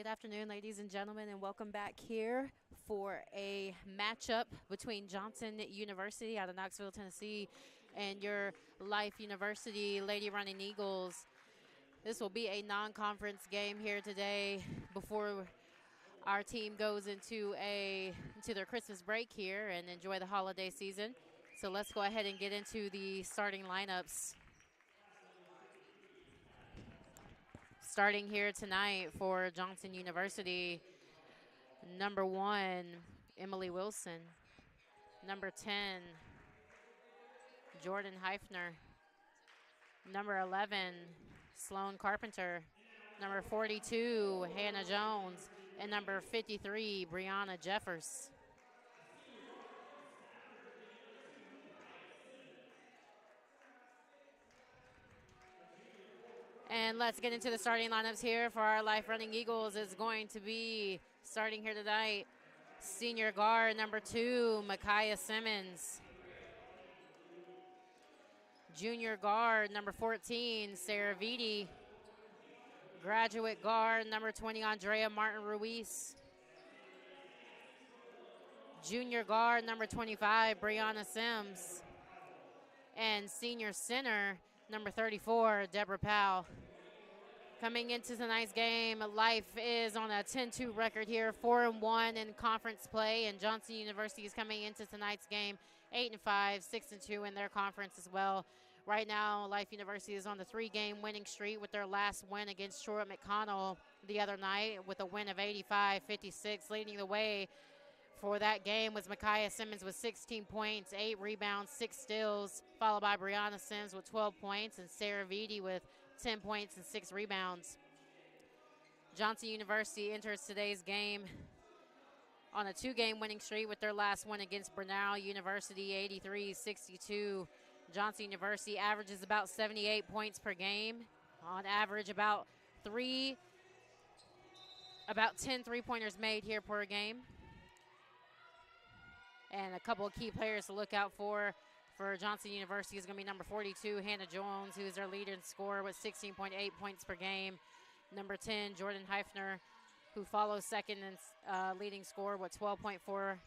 Good afternoon, ladies and gentlemen, and welcome back here for a matchup between Johnson University out of Knoxville, Tennessee, and your Life University Lady Running Eagles. This will be a non-conference game here today before our team goes into their Christmas break here and enjoy the holiday season. So let's go ahead and get into the starting lineups. Starting here tonight for Johnson University, number 1, Emily Wilson. Number 10, Jordan Heifner. Number 11, Sloan Carpenter. Number 42, Hannah Jones. And number 53, Brianna Jeffers. And let's get into the starting lineups here for our Life Running Eagles. Is going to be starting here tonight, senior guard number 2, Micaiah Simmons. Junior guard number 14, Sarah Vitti. Graduate guard number 20, Andrea Martin Ruiz. Junior guard number 25, Brianna Sims. And senior center number 34, Deborah Powell. Coming into tonight's game, Life is on a 10-2 record here, 4-1 in conference play, and Johnson University is coming into tonight's game 8-5, 6-2 in their conference as well. Right now, Life University is on the 3-game winning streak with their last win against Short McConnell the other night with a win of 85-56. Leading the way for that game was Micaiah Simmons with 16 points, 8 rebounds, 6 steals, followed by Brianna Sims with 12 points and Sarah Vitti with 10 points and 6 rebounds. Johnson University enters today's game on a 2-game winning streak with their last win against Brenau University, 83-62. Johnson University averages about 78 points per game. On average, about 10 3-pointers made here per game. And a couple of key players to look out for Johnson University is going to be number 42, Hannah Jones, who is their leader in score with 16.8 points per game. Number 10, Jordan Heifner, who follows second in leading score with 12.4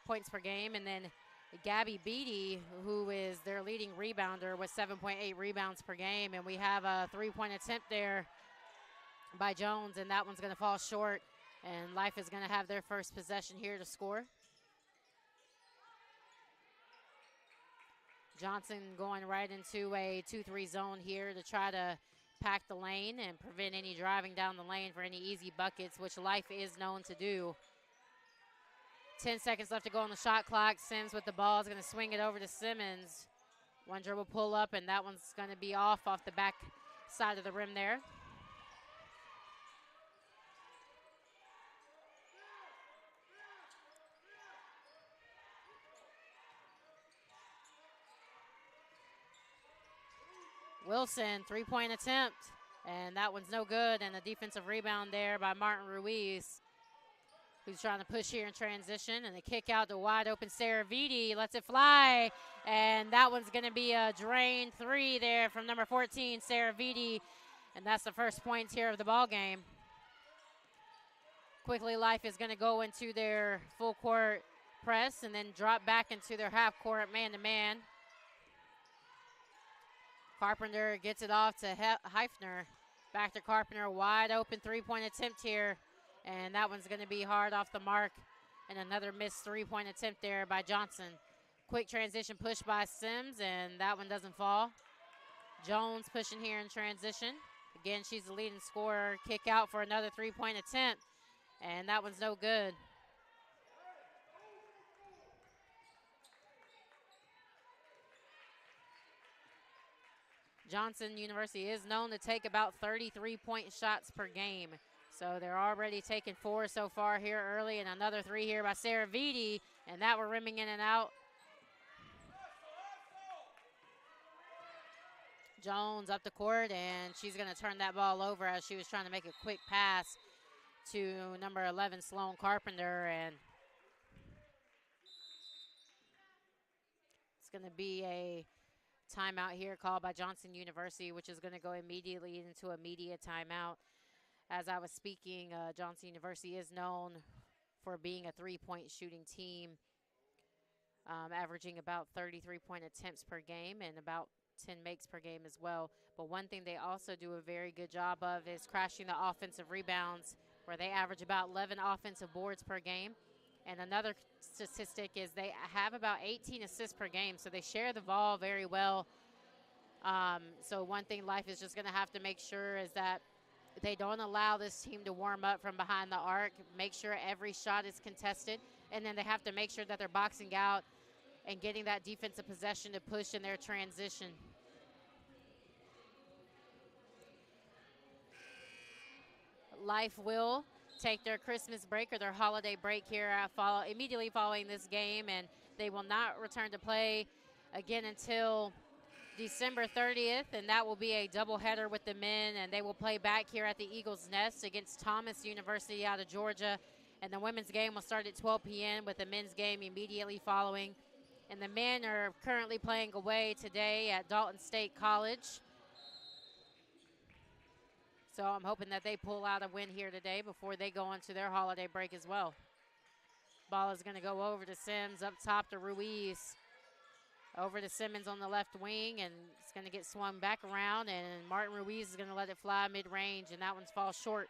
points per game. And then Gabby Beatty, who is their leading rebounder with 7.8 rebounds per game. And we have a 3-point attempt there by Jones, and that one's going to fall short. And Life is going to have their first possession here to score. Johnson going right into a 2-3 zone here to try to pack the lane and prevent any driving down the lane for any easy buckets, which Life is known to do. 10 seconds left to go on the shot clock. Sims with the ball is going to swing it over to Simmons. One dribble pull up, and that one's going to be off the back side of the rim there. Wilson, 3-point attempt, and that one's no good, and a defensive rebound there by Martin Ruiz, who's trying to push here in transition, and a kick out to wide open Sarah Vitti, lets it fly, and that one's going to be a drain 3 there from number 14, Sarah Vitti, and that's the first points here of the ball game. Quickly, Life is going to go into their full court press and then drop back into their half court man-to-man. Carpenter gets it off to Heifner. Back to Carpenter, wide open 3-point attempt here. And that one's going to be hard off the mark. And another missed 3-point attempt there by Johnson. Quick transition push by Sims, and that one doesn't fall. Jones pushing here in transition. Again, she's the leading scorer. Kick out for another 3-point attempt. And that one's no good. Johnson University is known to take about 33-point shots per game. So they're already taking 4 so far here early, and another 3 here by Sarah Vitti, and that we're rimming in and out. Jones up the court, and she's going to turn that ball over as she was trying to make a quick pass to number 11, Sloan Carpenter, and it's going to be a timeout here called by Johnson University, which is going to go immediately into a media timeout. As I was speaking, Johnson University is known for being a three-point shooting team, averaging about 33-point attempts per game and about 10 makes per game as well. But one thing they also do a very good job of is crashing the offensive rebounds, where they average about 11 offensive boards per game. And another statistic is they have about 18 assists per game, so they share the ball very well. So one thing Life is just going to have to make sure is that they don't allow this team to warm up from behind the arc, make sure every shot is contested, and then they have to make sure that they're boxing out and getting that defensive possession to push in their transition. Life will take their Christmas break or their holiday break here immediately following this game, and they will not return to play again until December 30th, and that will be a doubleheader with the men, and they will play back here at the Eagles Nest against Thomas University out of Georgia. And the women's game will start at 12 p.m. with the men's game immediately following. And the men are currently playing away today at Dalton State College. So I'm hoping that they pull out a win here today before they go into their holiday break as well. Ball is going to go over to Sims, up top to Ruiz. Over to Simmons on the left wing, and it's going to get swung back around, and Martin Ruiz is going to let it fly mid-range, and that one's falls short.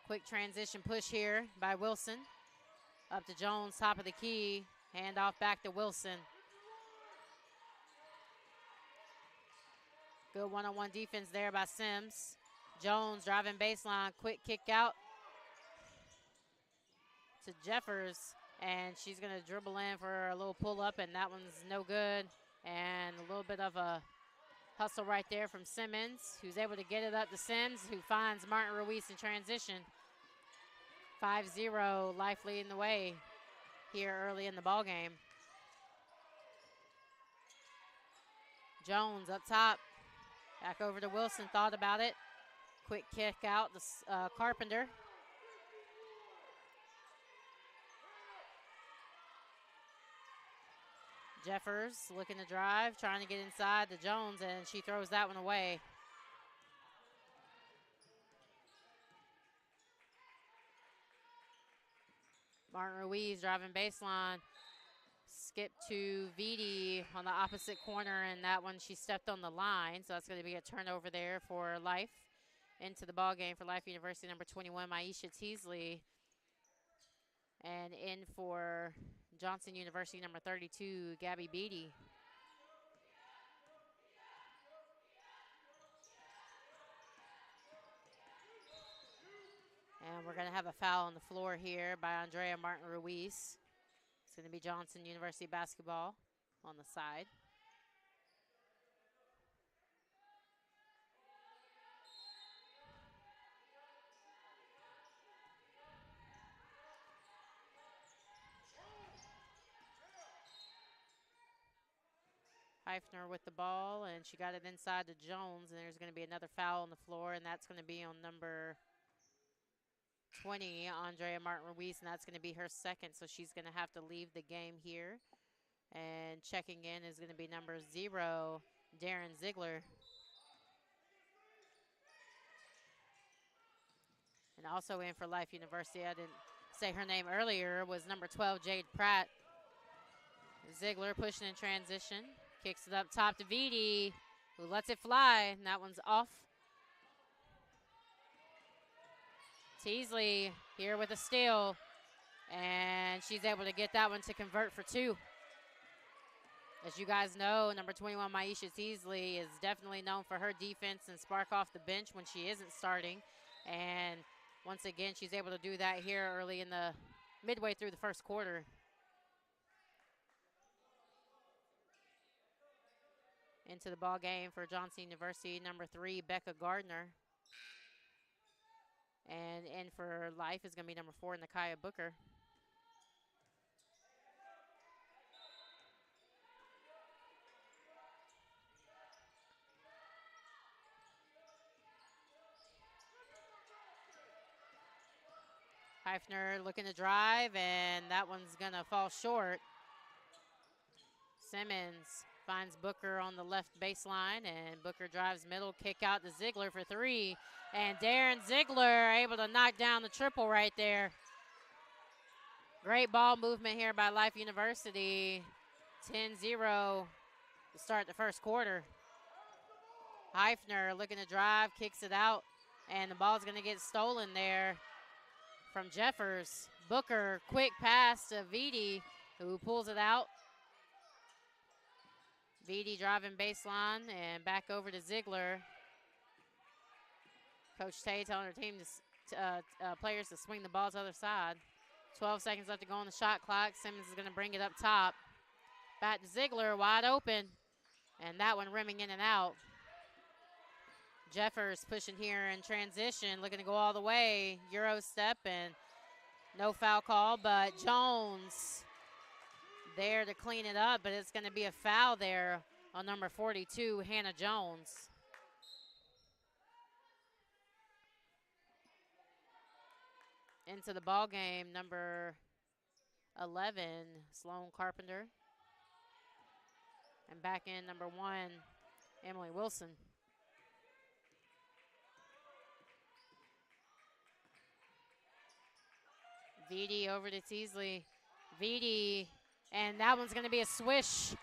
Quick transition push here by Wilson. Up to Jones, top of the key. Hand off back to Wilson. Good one-on-one defense there by Sims. Jones driving baseline, quick kick out to Jeffers. And she's going to dribble in for a little pull-up, and that one's no good. And a little bit of a hustle right there from Simmons, who's able to get it up to Sims, who finds Martin Ruiz in transition. 5-0, Life leading the way here early in the ball game. Jones up top. Back over to Wilson, thought about it. Quick kick out to Carpenter. Jeffers looking to drive, trying to get inside to Jones, and she throws that one away. Martin Ruiz driving baseline. Skip to Vitti on the opposite corner, and that one she stepped on the line, so that's going to be a turnover there for Life. Into the ball game for Life University, number 21, Maisha Teasley. And in for Johnson University, number 32, Gabby Beatty. And we're going to have a foul on the floor here by Andrea Martin Ruiz. It's going to be Johnson University basketball on the side. Heifner with the ball, and she got it inside to Jones, and there's going to be another foul on the floor, and that's going to be on number 20, Andrea Martin Ruiz, and that's going to be her second, so she's going to have to leave the game here. And checking in is going to be number 0, Darren Ziegler. And also in for Life University, I didn't say her name earlier, was number 12, Jade Pratt. Ziegler pushing in transition. Kicks it up top to Vitti, who lets it fly, and that one's off. Teasley here with a steal, and she's able to get that one to convert for 2. As you guys know, number 21, Maisha Teasley, is definitely known for her defense and spark off the bench when she isn't starting. And once again, she's able to do that here early in the midway through the first quarter. Into the ball game for Johnson University, number 3, Becca Gardner. And in for Life is going to be number 4, Nakaya Booker. Heifner looking to drive, and that one's going to fall short. Simmons finds Booker on the left baseline, and Booker drives middle, kick out to Ziegler for 3. And Darren Ziegler able to knock down the triple right there. Great ball movement here by Life University. 10-0 to start the first quarter. Heifner looking to drive, kicks it out, and the ball's going to get stolen there from Jeffers. Booker, quick pass to Vitti, who pulls it out. Vitti driving baseline and back over to Ziegler. Coach Tay telling her team players to swing the ball to the other side. 12 seconds left to go on the shot clock. Simmons is going to bring it up top. Back to Ziegler, wide open. And that one rimming in and out. Jeffers pushing here in transition, looking to go all the way. Euro step and no foul call, but Jones there to clean it up, but it's going to be a foul there on number 42, Hannah Jones. Into the ball game, number 11, Sloan Carpenter. And back in number 1, Emily Wilson. Vitti over to Teasley. Vitti, and that one's going to be a swish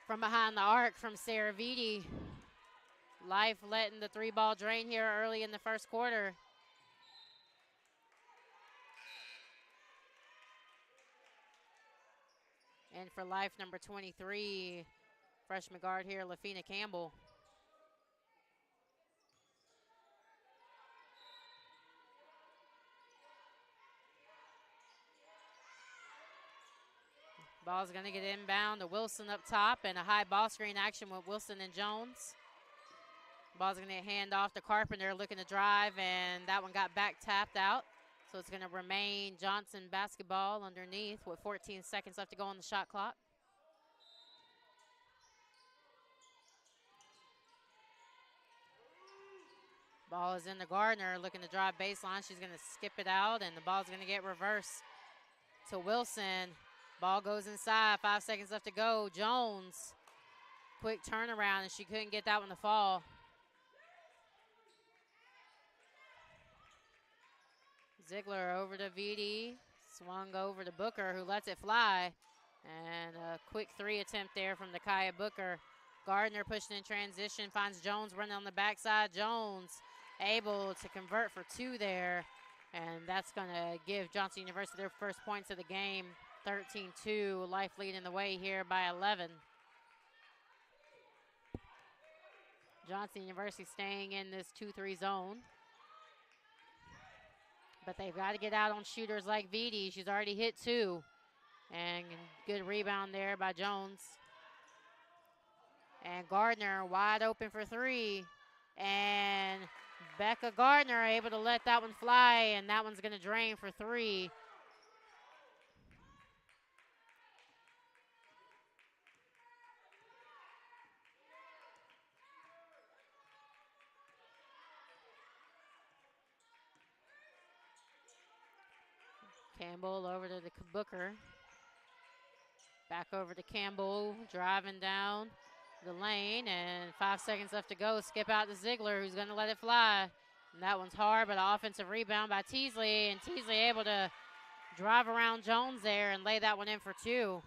from behind the arc from Sarah Vitti. Life letting the 3-ball drain here early in the first quarter. And for Life, number 23, freshman guard here, Lafina Campbell. Ball's going to get inbound to Wilson up top, and a high ball screen action with Wilson and Jones. Ball's going to get hand off to Carpenter, looking to drive, and that one got back tapped out. So it's going to remain Johnson basketball underneath with 14 seconds left to go on the shot clock. Ball is in to Gardner, looking to drive baseline. She's going to skip it out, and the ball's going to get reversed to Wilson. Ball goes inside, 5 seconds left to go. Jones, quick turnaround, and she couldn't get that one to fall. Ziegler over to Vitti, swung over to Booker, who lets it fly. And a quick 3 attempt there from Nakaya Booker. Gardner pushing in transition, finds Jones running on the backside. Jones able to convert for 2 there. And that's going to give Johnson University their first points of the game. 13-2, Life leading the way here by 11. Johnson University staying in this 2-3 zone. But they've got to get out on shooters like Vitti. She's already hit 2. And good rebound there by Jones. And Gardner wide open for 3. And Becca Gardner able to let that one fly, and that one's going to drain for 3. Campbell over to the Booker. Back over to Campbell, driving down the lane, and 5 seconds left to go. Skip out to Ziegler, who's going to let it fly. And that one's hard, but an offensive rebound by Teasley, and Teasley able to drive around Jones there and lay that one in for 2.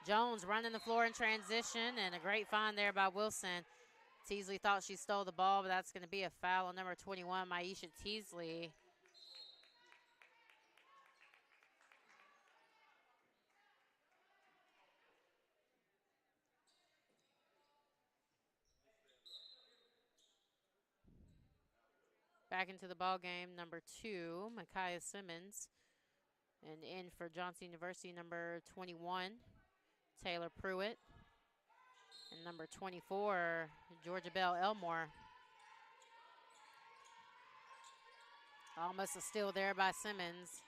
Jones running the floor in transition, and a great find there by Wilson. Teasley thought she stole the ball, but that's going to be a foul on number 21, Maisha Teasley. Back into the ball game, number 2, Micaiah Simmons. And in for Johnson University, number 21, Taylor Pruitt. And number 24, Georgia Bell Elmore. Almost a steal there by Simmons.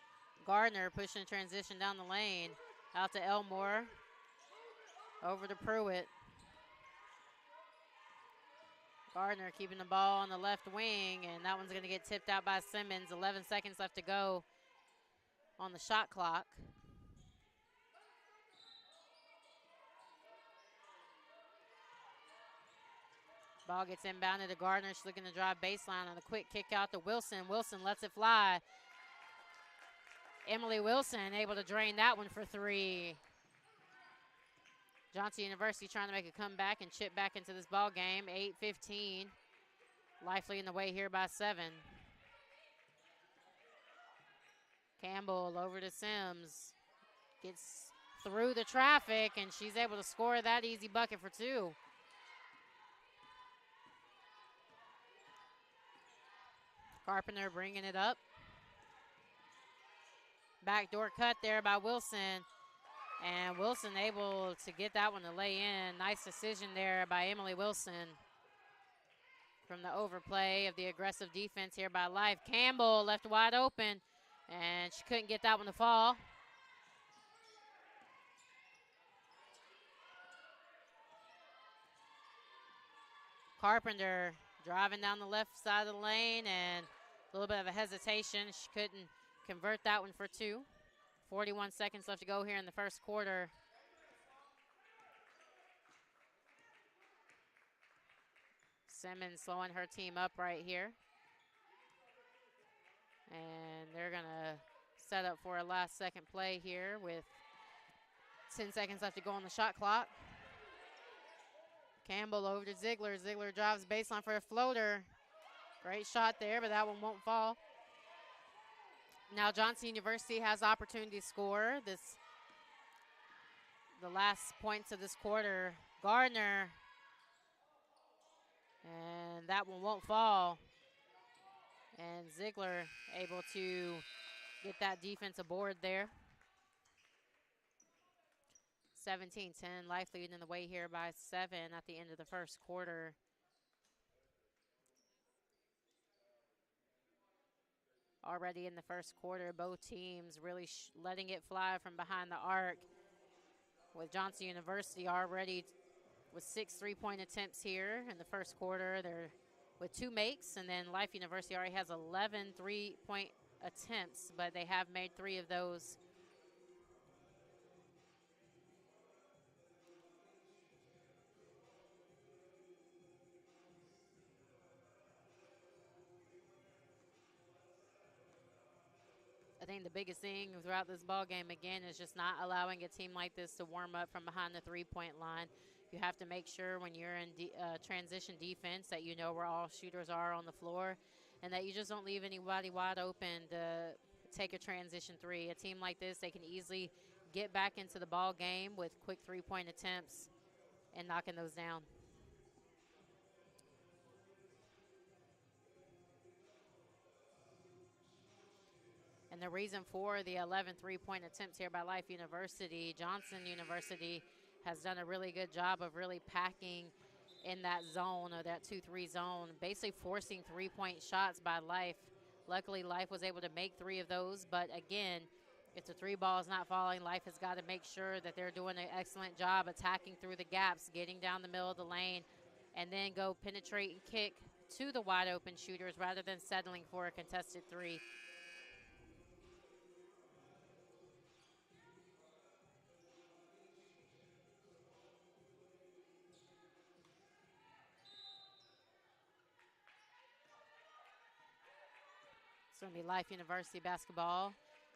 Gardner pushing transition down the lane. Out to Elmore. Over to Pruitt. Gardner keeping the ball on the left wing, and that one's going to get tipped out by Simmons. 11 seconds left to go on the shot clock. Ball gets inbounded to Gardner. She's looking to drive baseline on a quick kick out to Wilson. Wilson lets it fly. Emily Wilson able to drain that one for 3. Johnson University trying to make a comeback and chip back into this ball game. 8-15. Life leading the way here by 7. Campbell over to Sims. Gets through the traffic, and she's able to score that easy bucket for 2. Carpenter bringing it up. Backdoor cut there by Wilson. And Wilson able to get that one to lay in. Nice decision there by Emily Wilson. From the overplay of the aggressive defense here by Life. Campbell left wide open, and she couldn't get that one to fall. Carpenter driving down the left side of the lane, and a little bit of a hesitation. She couldn't convert that one for 2. 41 seconds left to go here in the first quarter. Simmons slowing her team up right here. And they're going to set up for a last second play here with 10 seconds left to go on the shot clock. Campbell over to Ziegler. Ziegler drives baseline for a floater. Great shot there, but that one won't fall. Now Johnson University has opportunity to score. The last points of this quarter. Gardner. And that one won't fall. And Ziegler able to get that defensive board there. 17-10, Life leading the way here by 7 at the end of the first quarter. Already in the first quarter, both teams really letting it fly from behind the arc. With Johnson University already with 6 3-point attempts here in the first quarter. They're with 2 makes, and then Life University already has 11 3-point attempts, but they have made 3 of those. I think the biggest thing throughout this ball game, again, is just not allowing a team like this to warm up from behind the 3-point line. You have to make sure when you're in transition defense that you know where all shooters are on the floor and that you just don't leave anybody wide open to take a transition 3. A team like this, they can easily get back into the ball game with quick 3-point attempts and knocking those down. And the reason for the 11 3-point attempts here by Life University, Johnson University has done a really good job of really packing in that zone, or that 2-3 zone, basically forcing 3-point shots by Life. Luckily, Life was able to make 3 of those, but again, if the 3 ball is not falling, Life has got to make sure that they're doing an excellent job attacking through the gaps, getting down the middle of the lane, and then go penetrate and kick to the wide open shooters rather than settling for a contested 3. It's going to be Life University basketball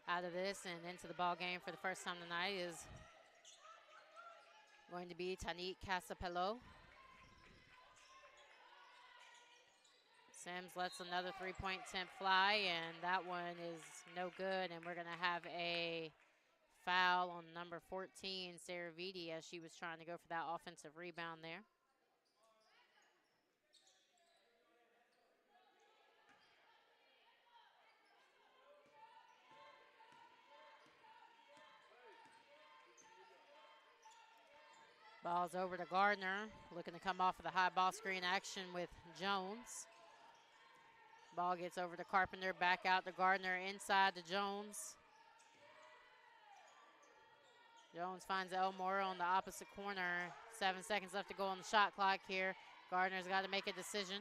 out of this, and into the ball game for the first time tonight is going to be Tanique Casapello. Sims lets another 3-point attempt fly, and that one is no good, and we're going to have a foul on number 14, Sarah Vitti, as she was trying to go for that offensive rebound there. Ball's over to Gardner, looking to come off of the high ball screen action with Jones. Ball gets over to Carpenter, back out to Gardner, inside to Jones. Jones finds Elmore on the opposite corner. 7 seconds left to go on the shot clock here. Gardner's got to make a decision.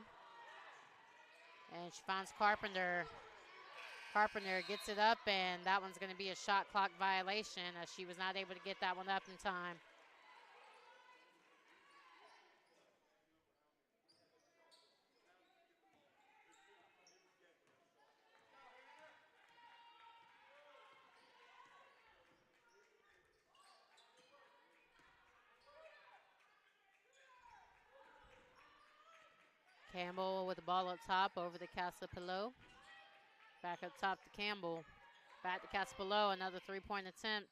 And she finds Carpenter. Carpenter gets it up, and that one's going to be a shot clock violation as she was not able to get that one up in time. Campbell with the ball up top over to Casapillo. Back up top to Campbell. Back to Casapillo, another three-point attempt.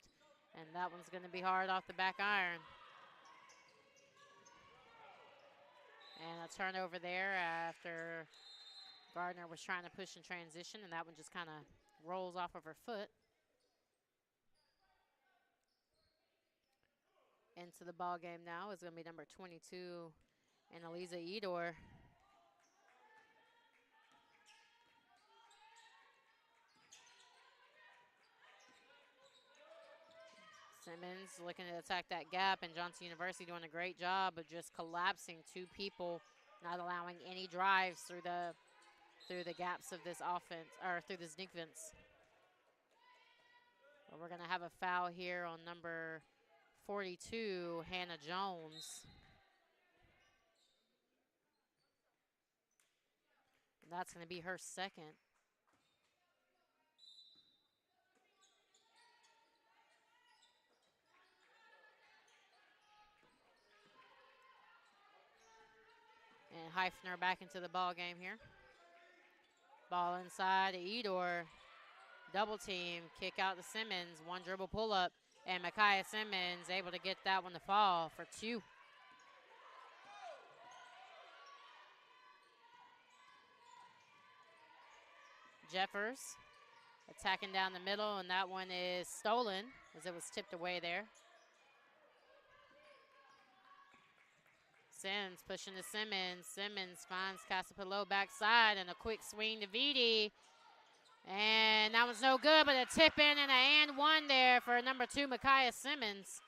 And that one's going to be hard off the back iron. And a turnover there after Gardner was trying to push in transition, and that one just kind of rolls off of her foot. Into the ball game now is going to be number 22, Annalisa Edor. Simmons looking to attack that gap, and Johnson University doing a great job of just collapsing two people, not allowing any drives through the gaps of this offense, or through this defense. But we're going to have a foul here on number 42, Hannah Jones. And that's going to be her second. And Heifner back into the ball game here. Ball inside to Edor. Double team, kick out to Simmons. One dribble pull up, and Micaiah Simmons able to get that one to fall for two. Jeffers attacking down the middle, and that one is stolen as it was tipped away there. Sims pushing to Simmons. Simmons finds Casapillo backside, and a quick swing to Vidi. And that was no good, but a tip in and an and one there for number 2, Micaiah Simmons.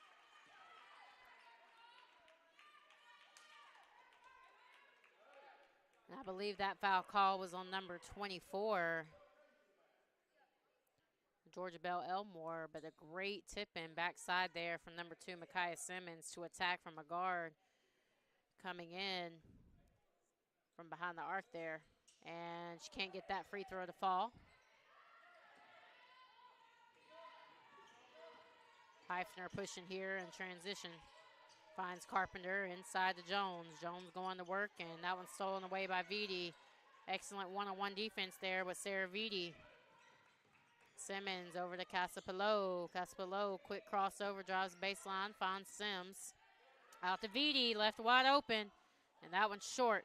And I believe that foul call was on number 24, Georgia Bell Elmore, but a great tip in backside there from number 2, Micaiah Simmons, to attack from a guard coming in from behind the arc there. And she can't get that free throw to fall. Heifner pushing here in transition. Finds Carpenter inside to Jones. Jones going to work, and that one's stolen away by Vidi. Excellent one-on-one defense there with Sarah Vidi. Simmons over to Casapillo. Casapillo, quick crossover, drives baseline, finds Sims. Out to Vidi, left wide open, and that one's short.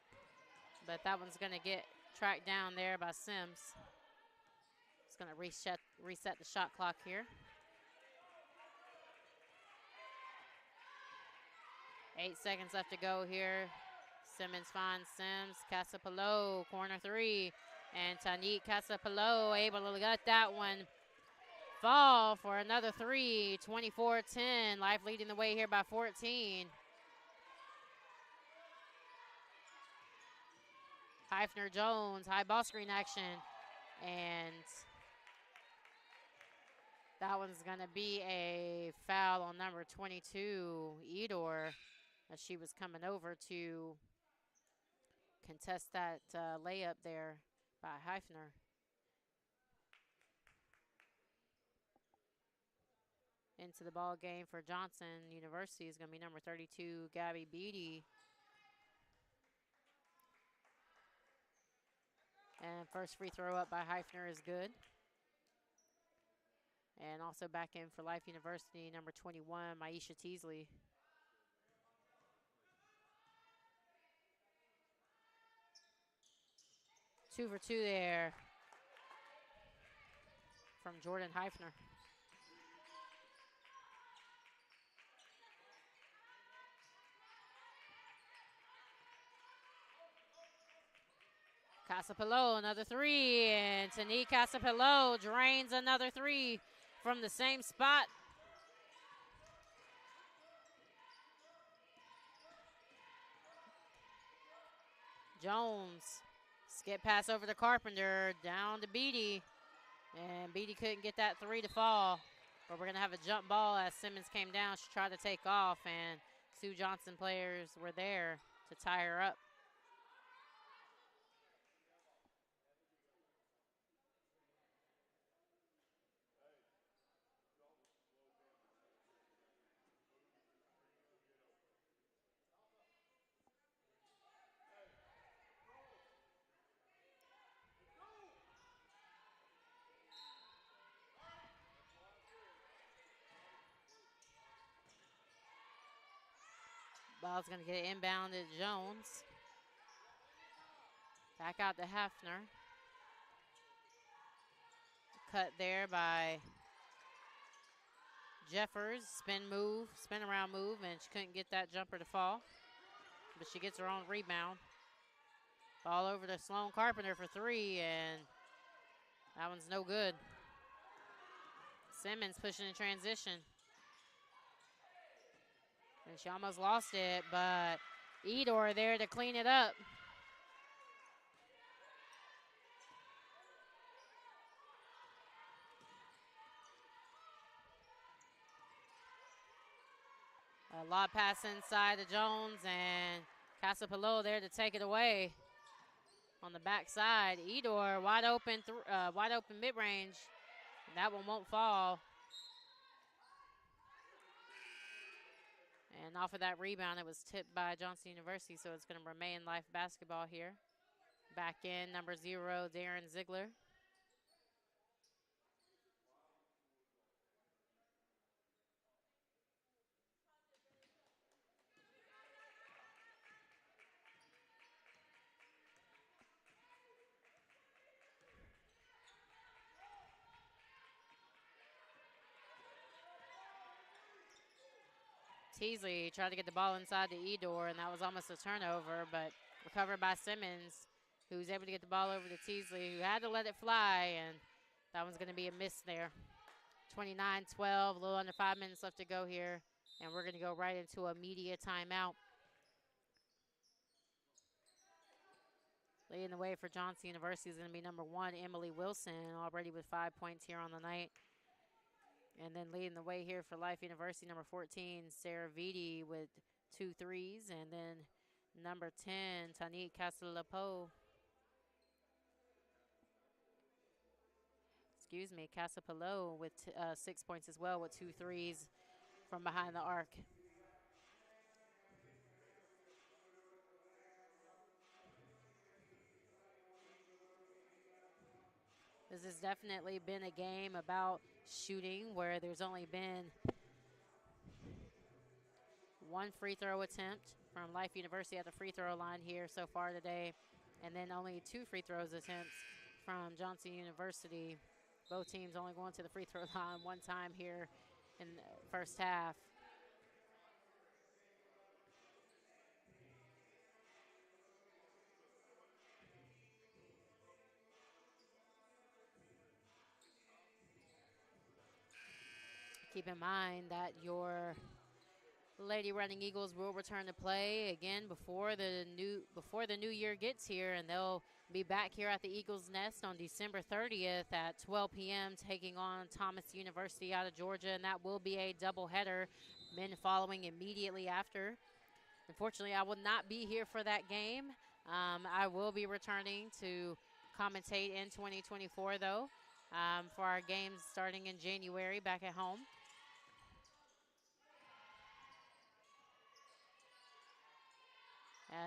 But that one's going to get tracked down there by Sims. It's going to reset the shot clock here. 8 seconds left to go here. Simmons finds Sims. Casapillo, corner three. And Tanique Casapillo able to let that one fall for another three. 24-10. Life leading the way here by 14. Heifner Jones, high ball screen action. And that one's going to be a foul on number 22, Edor, as she was coming over to contest that layup there by Heifner. Into the ball game for Johnson University is going to be number 32, Gabby Beatty. And first free throw up by Heifner is good. And also back in for Life University, number 21, Maisha Teasley. Two for two there from Jordan Heifner. Casapillo, another three, and Tanique Casapillo drains another three from the same spot. Jones, skip pass over to Carpenter, down to Beatty, and Beatty couldn't get that three to fall. But we're gonna have a jump ball as Simmons came down. She tried to take off, and Sue Johnson players were there to tie her up. Ball's going to get inbounded Jones. Back out to Hafner. Cut there by Jeffers. Spin around move, and she couldn't get that jumper to fall. But she gets her own rebound. Ball over to Sloan Carpenter for three, and that one's no good. Simmons pushing in transition. And she almost lost it, but Edor there to clean it up. A lob pass inside to Jones, and Casapalo there to take it away on the backside. Edor wide open mid-range. That one won't fall. And off of that rebound, it was tipped by Johnson University, so it's going to remain live basketball here. Back in, number 0, Darren Ziegler. Teasley tried to get the ball inside to Edor, and that was almost a turnover, but recovered by Simmons, who's able to get the ball over to Teasley, who had to let it fly, and that one's going to be a miss there. 29-12, a little under 5 minutes left to go here, and we're going to go right into a media timeout. Leading the way for Johnson University is going to be number 1, Emily Wilson, already with 5 points here on the night. And then leading the way here for Life University, number 14, Sarah Vitti with 2 threes. And then number 10, Tanique Casapalo with 6 points as well, with 2 threes from behind the arc. This has definitely been a game about shooting, where there's only been 1 free throw attempt from Life University at the free throw line here so far today, and then only 2 free throws attempts from Johnson University. Both teams only going to the free throw line 1 time here in the first half. Keep in mind that your Lady Running Eagles will return to play again before the new year gets here, and they'll be back here at the Eagles Nest on December 30th at 12 p.m. taking on Thomas University out of Georgia, and that will be a doubleheader. Men following immediately after. Unfortunately, I will not be here for that game. I will be returning to commentate in 2024, though, for our games starting in January back at home.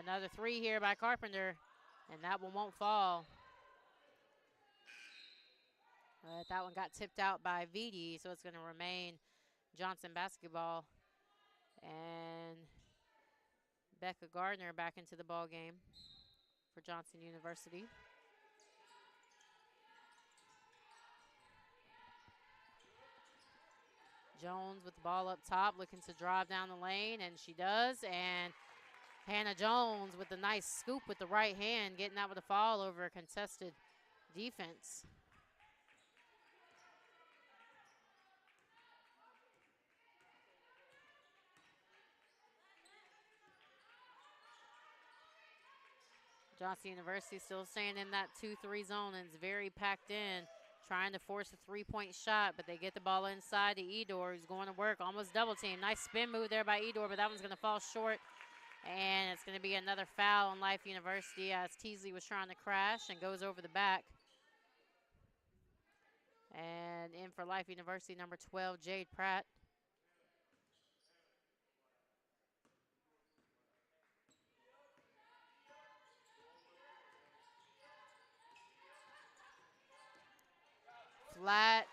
Another 3 here by Carpenter, and that one won't fall. That one got tipped out by Vitti, so it's going to remain Johnson basketball. And Becca Gardner back into the ball game for Johnson University. Jones with the ball up top, looking to drive down the lane, and she does. And Hannah Jones with the nice scoop with the right hand, getting out with a foul over a contested defense. Johnson University still staying in that 2-3 zone, and it's very packed in, trying to force a 3-point shot, but they get the ball inside to Edor, who's going to work, almost double team. Nice spin move there by Edor, but that one's going to fall short, and it's going to be another foul on Life University as Teasley was trying to crash and goes over the back. And in for Life University, number 12, Jade Pratt. Flat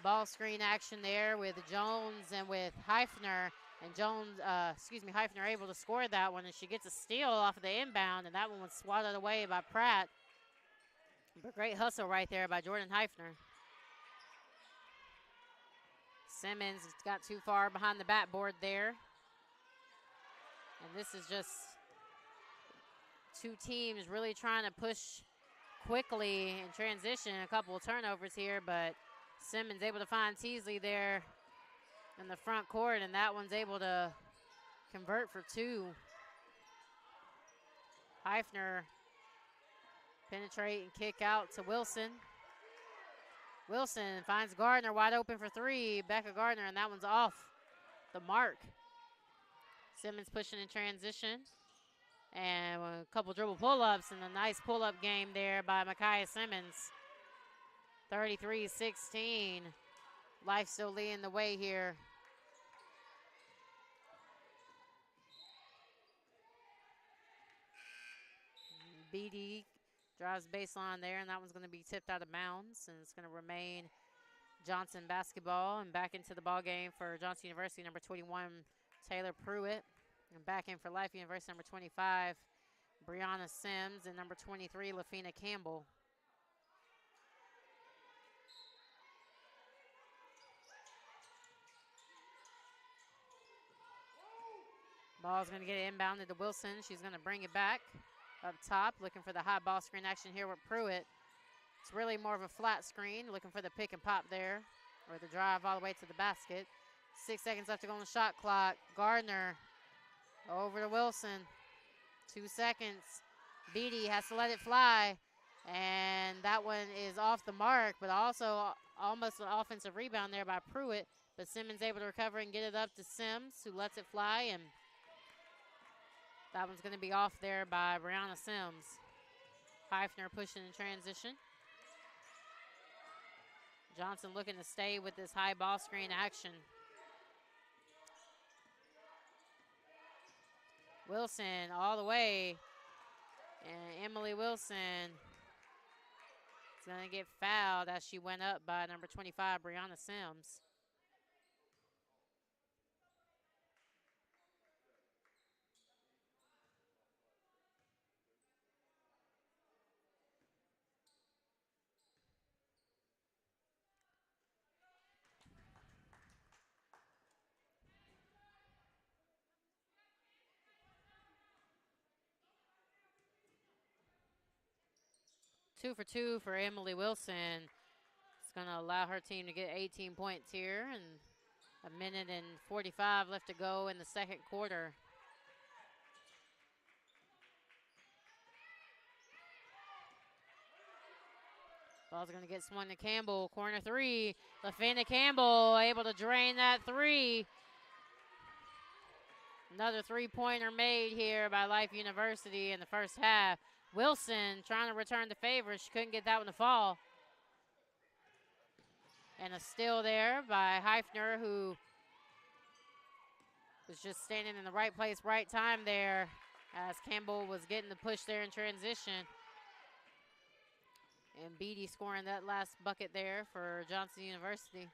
ball screen action there with Jones and with Heifner. And Heifner able to score that one, and she gets a steal off of the inbound, and that one was swatted away by Pratt. But great hustle right there by Jordan Heifner. Simmons got too far behind the backboard there. And this is just two teams really trying to push quickly in transition. A couple of turnovers here, but Simmons able to find Teasley there in the front court, and that one's able to convert for two. Heifner penetrate and kick out to Wilson. Wilson finds Gardner wide open for three. Becca Gardner, and that one's off the mark. Simmons pushing in transition. And a couple dribble pull-ups, and a nice pull-up game there by Micaiah Simmons. 33-16. Life still leading the way here. BD drives baseline there, and that one's going to be tipped out of bounds, and it's going to remain Johnson basketball. And back into the ball game for Johnson University, number 21, Taylor Pruitt. And back in for Life University, number 25, Brianna Sims, and number 23, Lafina Campbell. Ball's going to get inbounded to Wilson. She's going to bring it back up top, looking for the high ball screen action here with Pruitt. It's really more of a flat screen, looking for the pick and pop there, or the drive all the way to the basket. 6 seconds left to go on the shot clock. Gardner over to Wilson. 2 seconds. Beatty has to let it fly, and that one is off the mark, but also almost an offensive rebound there by Pruitt, but Simmons able to recover and get it up to Sims, who lets it fly, and that one's going to be off there by Brianna Sims. Heifner pushing in transition. Johnson looking to stay with this high ball screen action. Wilson all the way, and Emily Wilson is going to get fouled as she went up by number 25, Brianna Sims. Two for two for Emily Wilson. It's going to allow her team to get 18 points here, and 1:45 left to go in the second quarter. Ball's going to get swung to Campbell. Corner three. LaFina Campbell able to drain that three. Another three-pointer made here by Life University in the first half. Wilson trying to return the favor. She couldn't get that one to fall. And a steal there by Heifner, who was just standing in the right place, right time there as Campbell was getting the push there in transition. And Beatty scoring that last bucket there for Johnson University.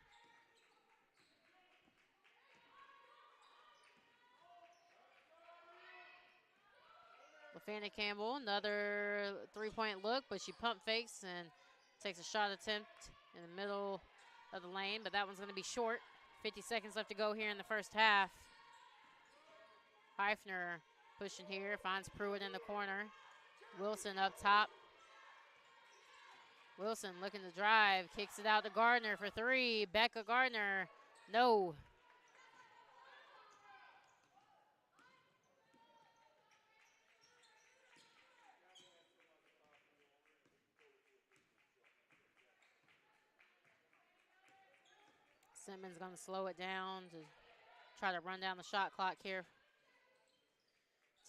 LaFana Campbell, another three-point look, but she pump fakes and takes a shot attempt in the middle of the lane, but that one's going to be short. 50 seconds left to go here in the first half. Heifner pushing here, finds Pruitt in the corner. Wilson up top. Wilson looking to drive, kicks it out to Gardner for three. Becca Gardner, no. Simmons going to slow it down to try to run down the shot clock here.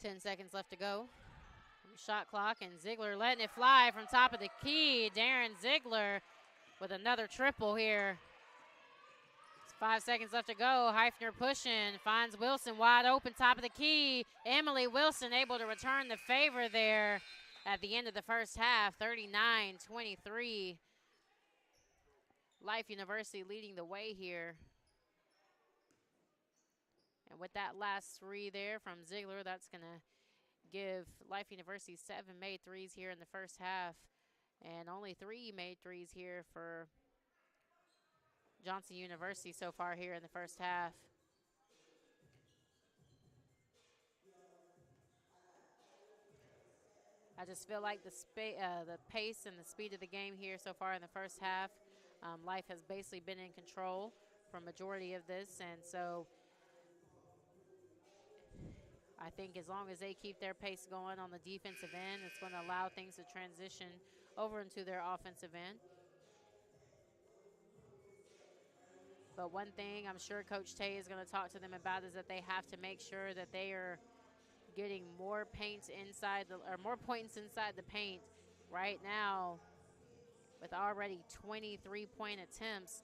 10 seconds left to go. Shot clock, and Ziegler letting it fly from top of the key. Darren Ziegler with another triple here. 5 seconds left to go. Heifner pushing, finds Wilson wide open, top of the key. Emily Wilson able to return the favor there at the end of the first half, 39-23. Life University leading the way here. And with that last three there from Ziegler, that's going to give Life University 7 made threes here in the first half. And only 3 made threes here for Johnson University so far here in the first half. I just feel like the pace and the speed of the game here so far in the first half, Life has basically been in control for majority of this. And so I think as long as they keep their pace going on the defensive end, it's going to allow things to transition over into their offensive end. But one thing I'm sure Coach Tay is going to talk to them about is that they have to make sure that they are getting more paints inside or more points inside the paint right now. With already 23-point attempts,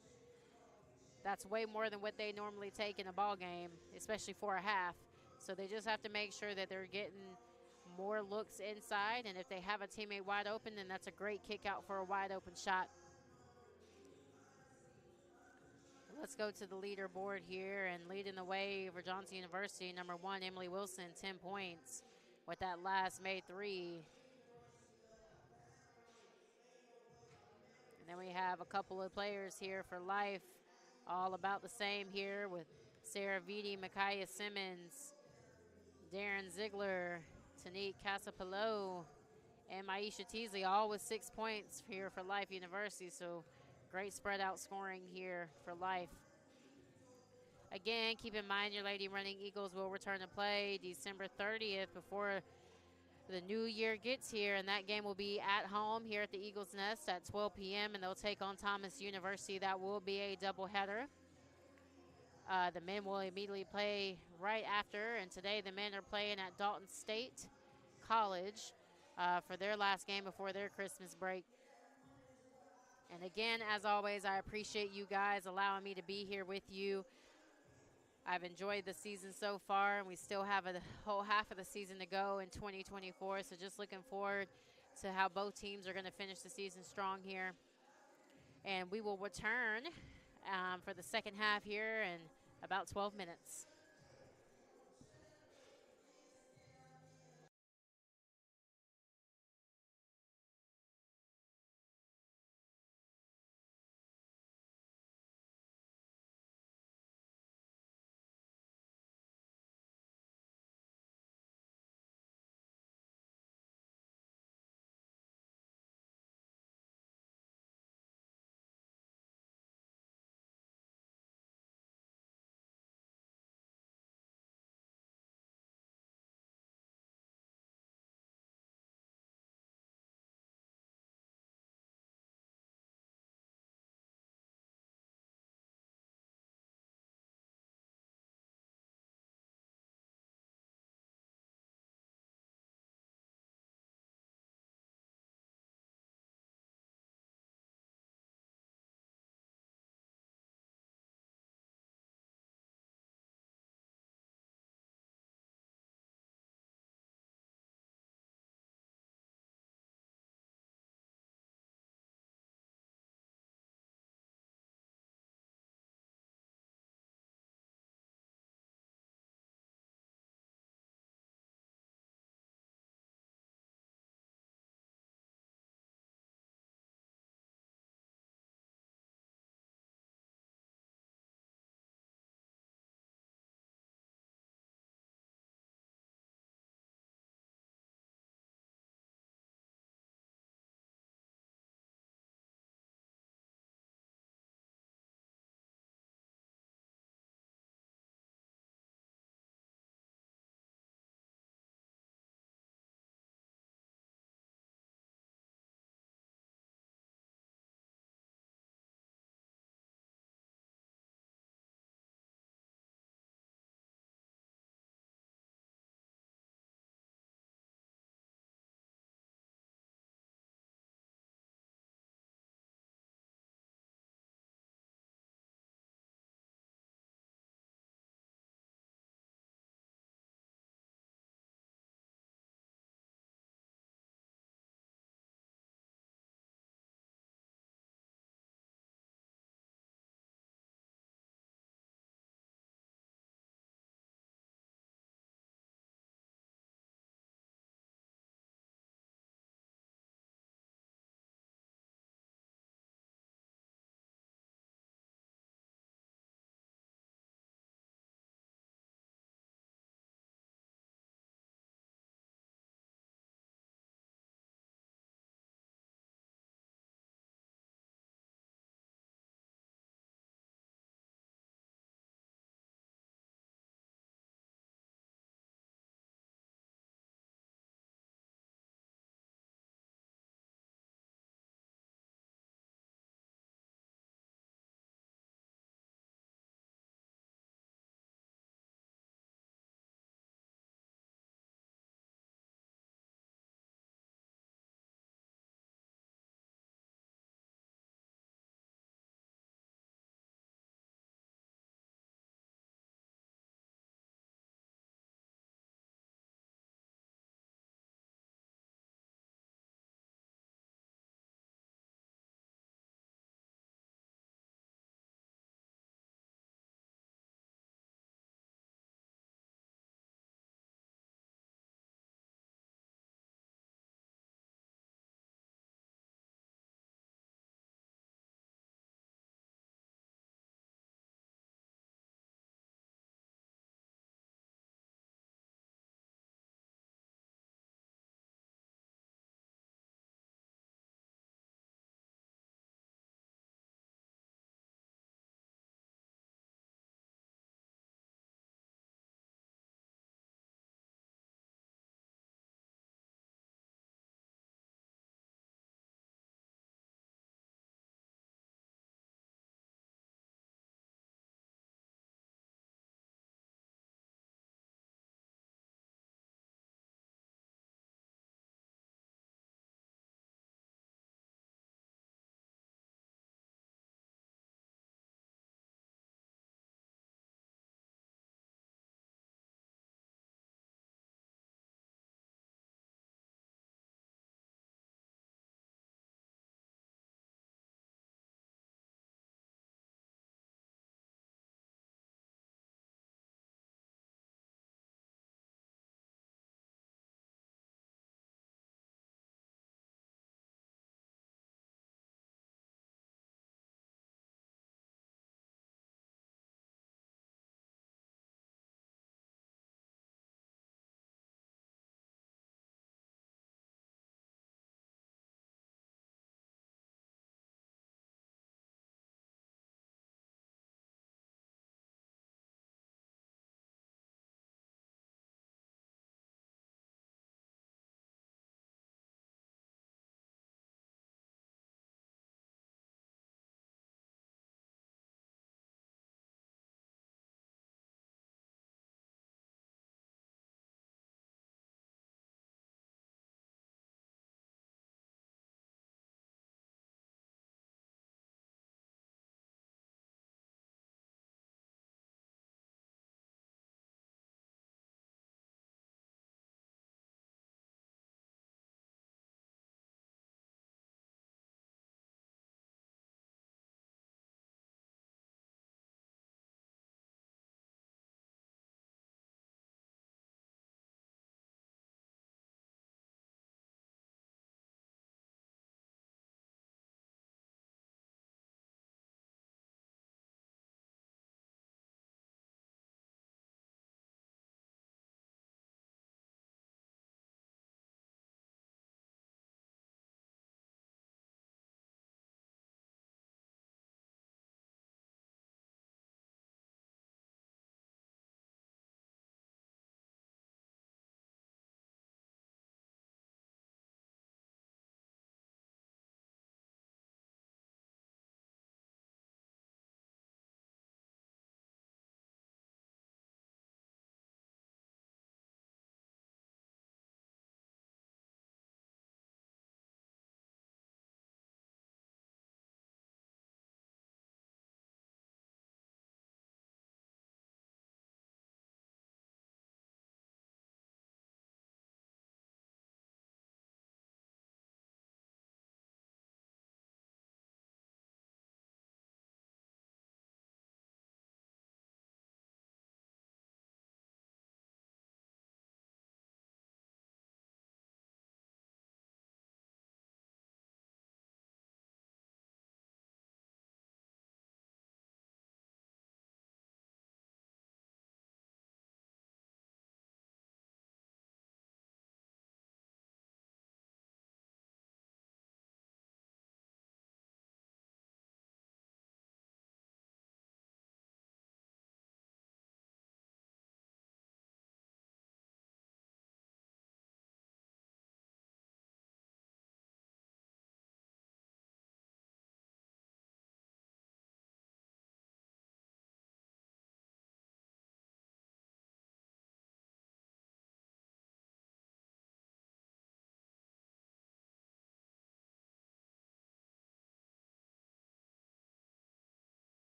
that's way more than what they normally take in a ball game, especially for a half. So they just have to make sure that they're getting more looks inside, and if they have a teammate wide open, then that's a great kick out for a wide open shot. Let's go to the leaderboard here, and leading the way for Johnson University, number 1, Emily Wilson, 10 points with that last made three. And then we have a couple of players here for Life, all about the same here with Sarah Vitti, Micaiah Simmons, Darren Ziegler, Tanique Casapillo, and Maisha Teasley, all with 6 points here for Life University. So great spread out scoring here for Life. Again, keep in mind your Lady Running Eagles will return to play December 30th before the new year gets here, and that game will be at home here at the Eagles Nest at 12 p.m., and they'll take on Thomas University. That will be a doubleheader. The men will immediately play right after, and today the men are playing at Dalton State College for their last game before their Christmas break. And again, as always, I appreciate you guys allowing me to be here with you. I've enjoyed the season so far, and we still have a whole half of the season to go in 2024. So just looking forward to how both teams are going to finish the season strong here. And we will return for the second half here in about 12 minutes.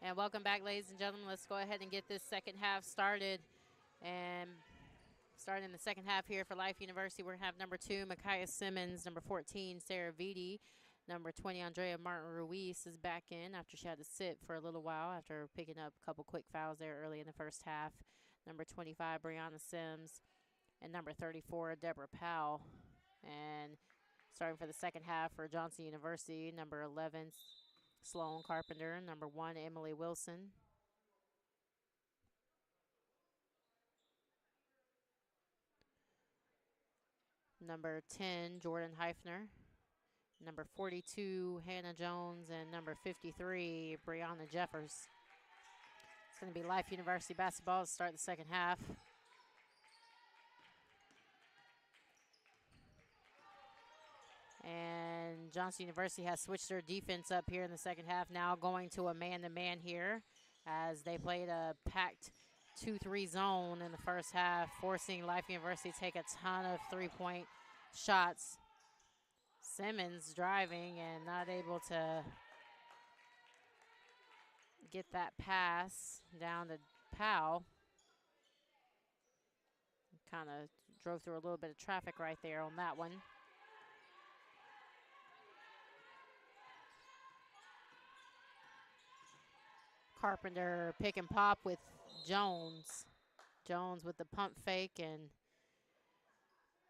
And welcome back, ladies and gentlemen. Let's go ahead and get this second half started. And starting the second half here for Life University, we're going to have number 2, Micaiah Simmons, number 14, Sarah Vitti, number 20, Andrea Martin Ruiz is back in after she had to sit for a little while after picking up a couple quick fouls there early in the first half. Number 25, Brianna Sims, and number 34, Deborah Powell. And starting for the second half for Johnson University, number 11, Sloan Carpenter, number 1, Emily Wilson. Number 10, Jordan Heifner. Number 42, Hannah Jones, and number 53, Brianna Jeffers. It's going to be Life University basketball to start the second half. And Johnson University has switched their defense up here in the second half, now going to a man-to-man here as they played a packed 2-3 zone in the first half, forcing Life University to take a ton of three-point shots. Simmons driving and not able to get that pass down to Powell. Kind of drove through a little bit of traffic right there on that one. Carpenter pick and pop with Jones. Jones with the pump fake and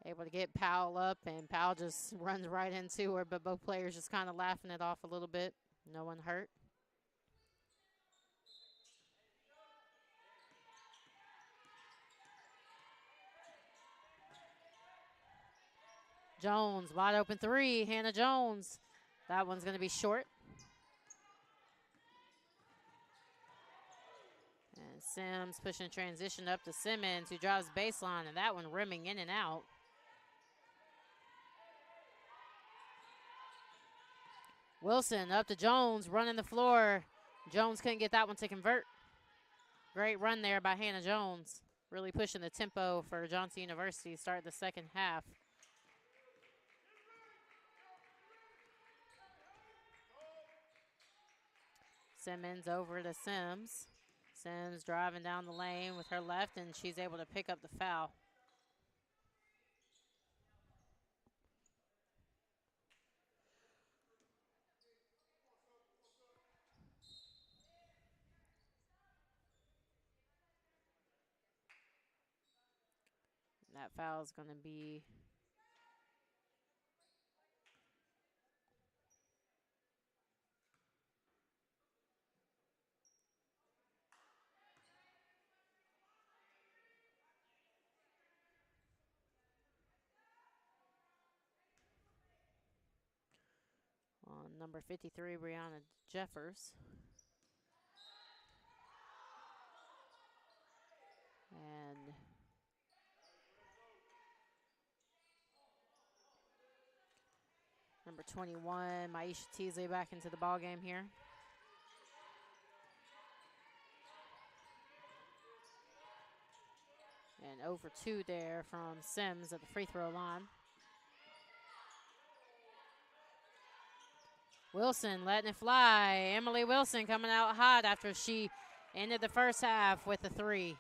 able to get Powell up, and Powell just runs right into her, but both players just kind of laughing it off a little bit. No one hurt. Jones, wide open three, Hannah Jones. That one's going to be short. And Sims pushing transition up to Simmons, who drives baseline, and that one rimming in and out. Wilson up to Jones, running the floor. Jones couldn't get that one to convert. Great run there by Hannah Jones. Really pushing the tempo for Johnson University to start the second half. Simmons over to Sims. Sims driving down the lane with her left, and she's able to pick up the foul. That foul is going to be on number 53, Brianna Jeffers. And number 21, Maisha Teasley back into the ball game here. And 0 for 2 there from Sims at the free throw line. Wilson letting it fly. Emily Wilson coming out hot after she ended the first half with a 3.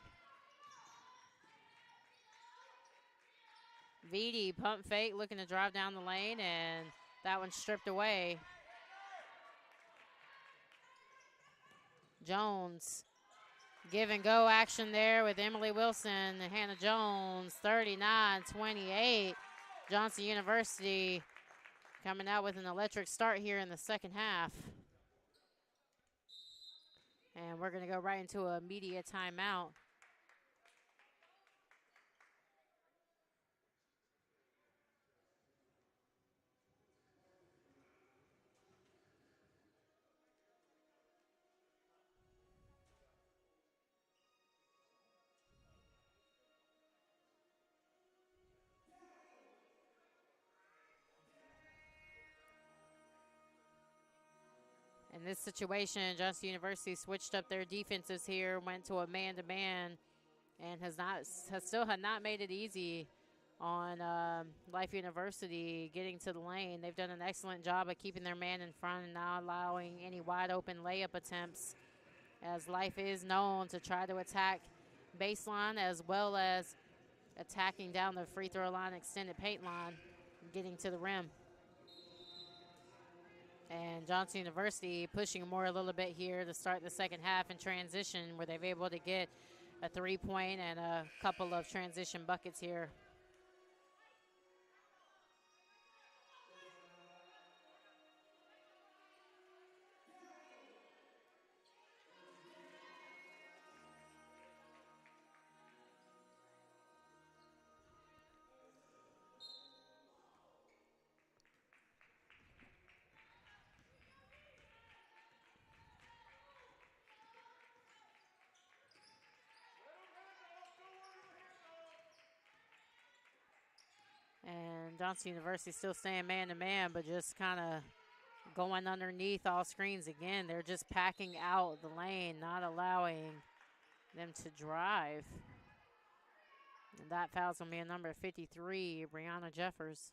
Vitti pump fake, looking to drive down the lane, and that one stripped away. Jones, give and go action there with Emily Wilson and Hannah Jones, 39-28. Johnson University coming out with an electric start here in the second half. And we're going to go right into a media timeout. In this situation, Johnson University switched up their defenses here, went to a man-to-man, and has still not made it easy on Life University getting to the lane. They've done an excellent job of keeping their man in front and not allowing any wide-open layup attempts as Life is known to try to attack baseline as well as attacking down the free throw line, extended paint line, getting to the rim. And Johnson University pushing more a little bit here to start the second half in transition, where they've been able to get a 3-point and a couple of transition buckets here. And Johnson University still staying man-to-man, but just kind of going underneath all screens again. They're just packing out the lane, not allowing them to drive. And that foul's going to be a number 53, Brianna Jeffers.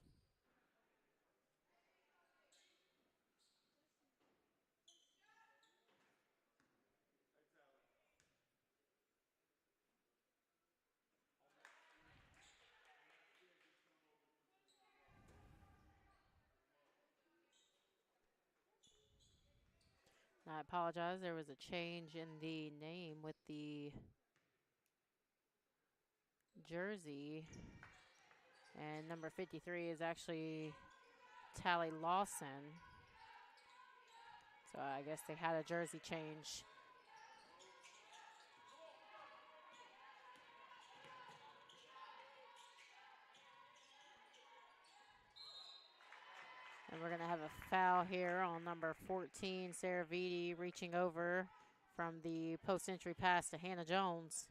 I apologize. There was a change in the name with the jersey. And number 53 is actually Tally Lawson. So I guess they had a jersey change. And we're going to have a foul here on number 14, Sarah Vitti, reaching over from the post-entry pass to Hannah Jones.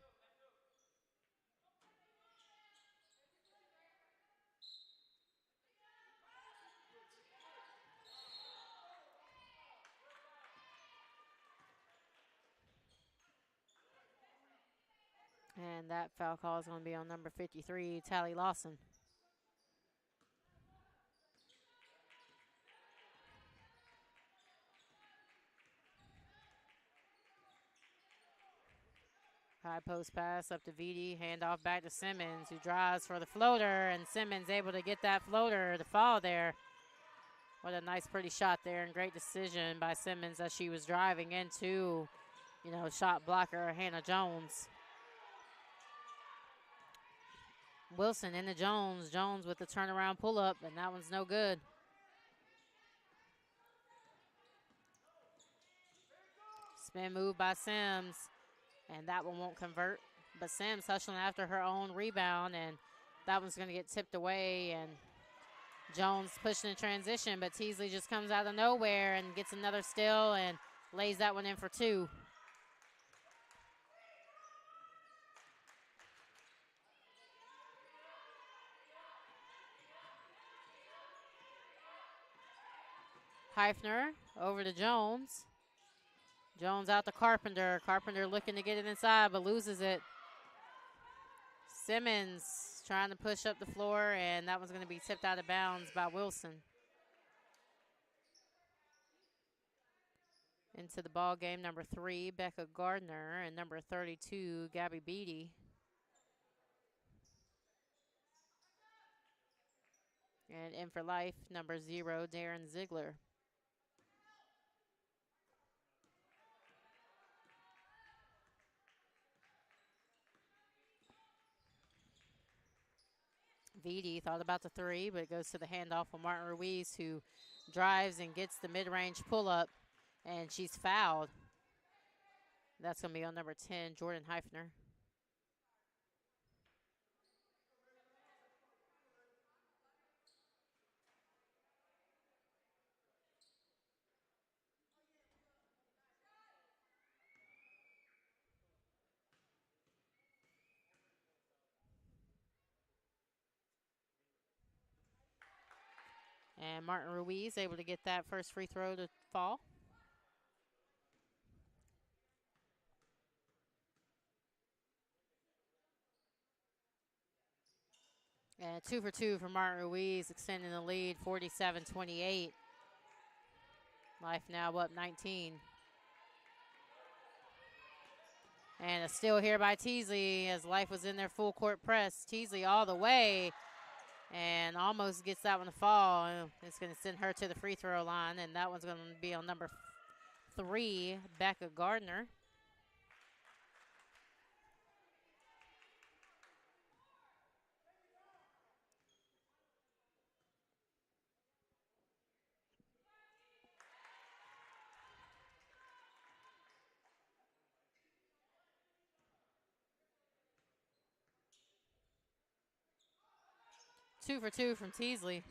And that foul call is going to be on number 53, Tally Lawson. High post pass up to Vitti, handoff back to Simmons, who drives for the floater, and Simmons able to get that floater to fall there. What a nice, pretty shot there, and great decision by Simmons as she was driving into, shot blocker Hannah Jones. Wilson into Jones. Jones with the turnaround pull-up, and that one's no good. Spin move by Sims, and that one won't convert. But Sims hustling after her own rebound, and that one's going to get tipped away. And Jones pushing in transition, but Teasley just comes out of nowhere and gets another steal and lays that one in for two. Heifner over to Jones. Jones out to Carpenter. Carpenter looking to get it inside, but loses it. Simmons trying to push up the floor, and that one's going to be tipped out of bounds by Wilson. Into the ball game, number 3, Becca Gardner, and number 32, Gabby Beatty. And in for Life, number 0, Darren Ziegler. Vitti thought about the 3, but it goes to the handoff of Martin Ruiz, who drives and gets the mid-range pull-up, and she's fouled. That's going to be on number 10, Jordan Heifner. And Martin Ruiz able to get that first free throw to fall. And 2 for 2 for Martin Ruiz, extending the lead, 47-28. Life now up 19. And a steal here by Teasley as Life was in their full court press. Teasley all the way and almost gets that one to fall. It's going to send her to the free throw line, and that one's going to be on number 3, Becca Gardner. Two for two from Teasley.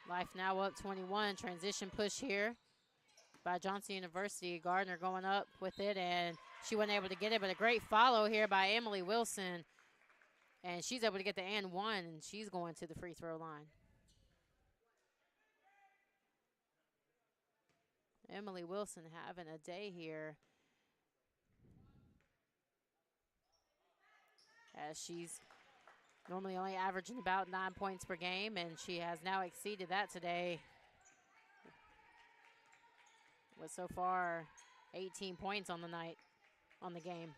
Life now up 21. Transition push here by Johnson University. Gardner going up with it, and she wasn't able to get it, but a great follow here by Emily Wilson. And she's able to get the and one, and she's going to the free throw line. Emily Wilson having a day here, as she's normally only averaging about 9 points per game, and she has now exceeded that today with so far 18 points on the night, on the game.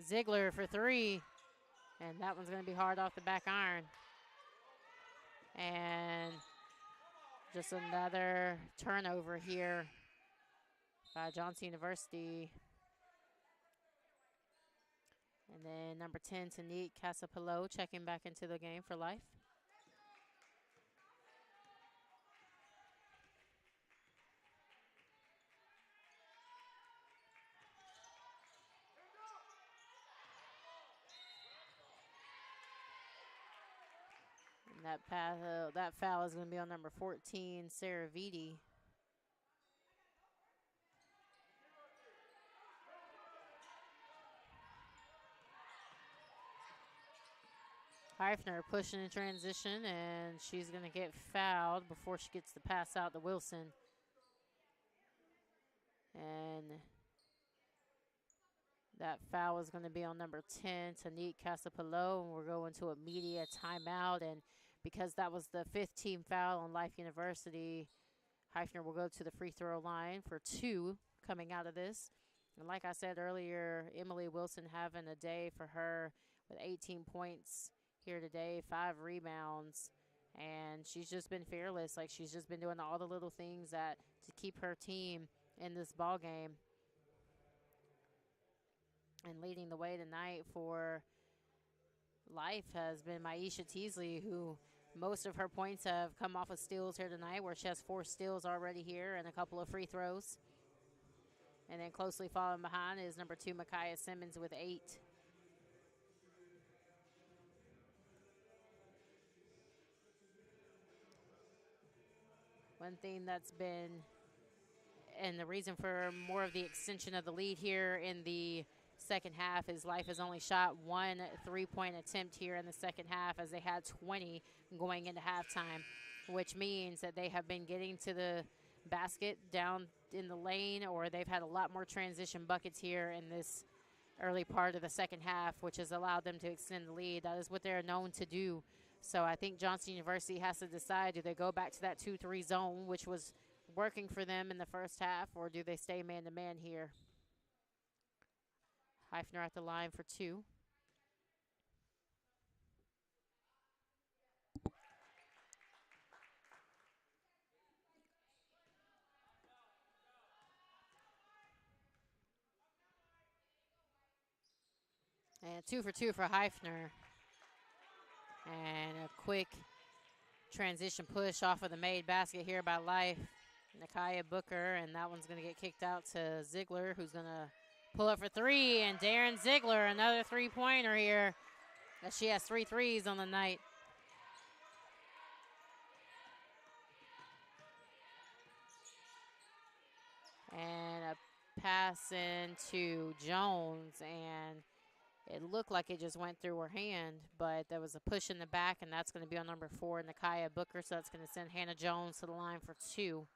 Ziegler for 3, and that one's going to be hard off the back iron. And just another turnover here by Johnson University. And then number 10, Tanique Casapillo, checking back into the game for Life. And that foul is going to be on number 14, Sarah Vitti. Heifner pushing in transition, and she's going to get fouled before she gets the pass out to Wilson. And that foul is going to be on number 10, Tanique Casapillo, and we're going to a media timeout. And because that was the 15th foul on Life University, Heifner will go to the free throw line for 2 coming out of this. And like I said earlier, Emily Wilson having a day for her with 18 points here today, 5 rebounds, and she's just been fearless. Like, she's just been doing all the little things that to keep her team in this ball game. And leading the way tonight for Life has been Maisha Teasley, who most of her points have come off of steals here tonight, where she has 4 steals already here and a couple of free throws. And then closely following behind is number 2, Micaiah Simmons with 8. One thing that's been, and the reason for more of the extension of the lead here in the second half, is Life has only shot 1 3-point attempt here in the second half, as they had 20 going into halftime, which means that they have been getting to the basket down in the lane, or they've had a lot more transition buckets here in this early part of the second half, which has allowed them to extend the lead. That is what they're known to do. So I think Johnson University has to decide, do they go back to that 2-3 zone, which was working for them in the first half, or do they stay man-to-man here? Heifner at the line for 2. And 2 for 2 for Heifner. And a quick transition push off of the made basket here by Life. Nakia Booker, and that one's going to get kicked out to Ziegler, who's going to pull up for 3. And Darren Ziegler, another 3-pointer here, as she has 3 threes on the night. And a pass into Jones, and it looked like it just went through her hand, but there was a push in the back, and that's going to be on number 4, Nakia Booker, so that's going to send Hannah Jones to the line for 2.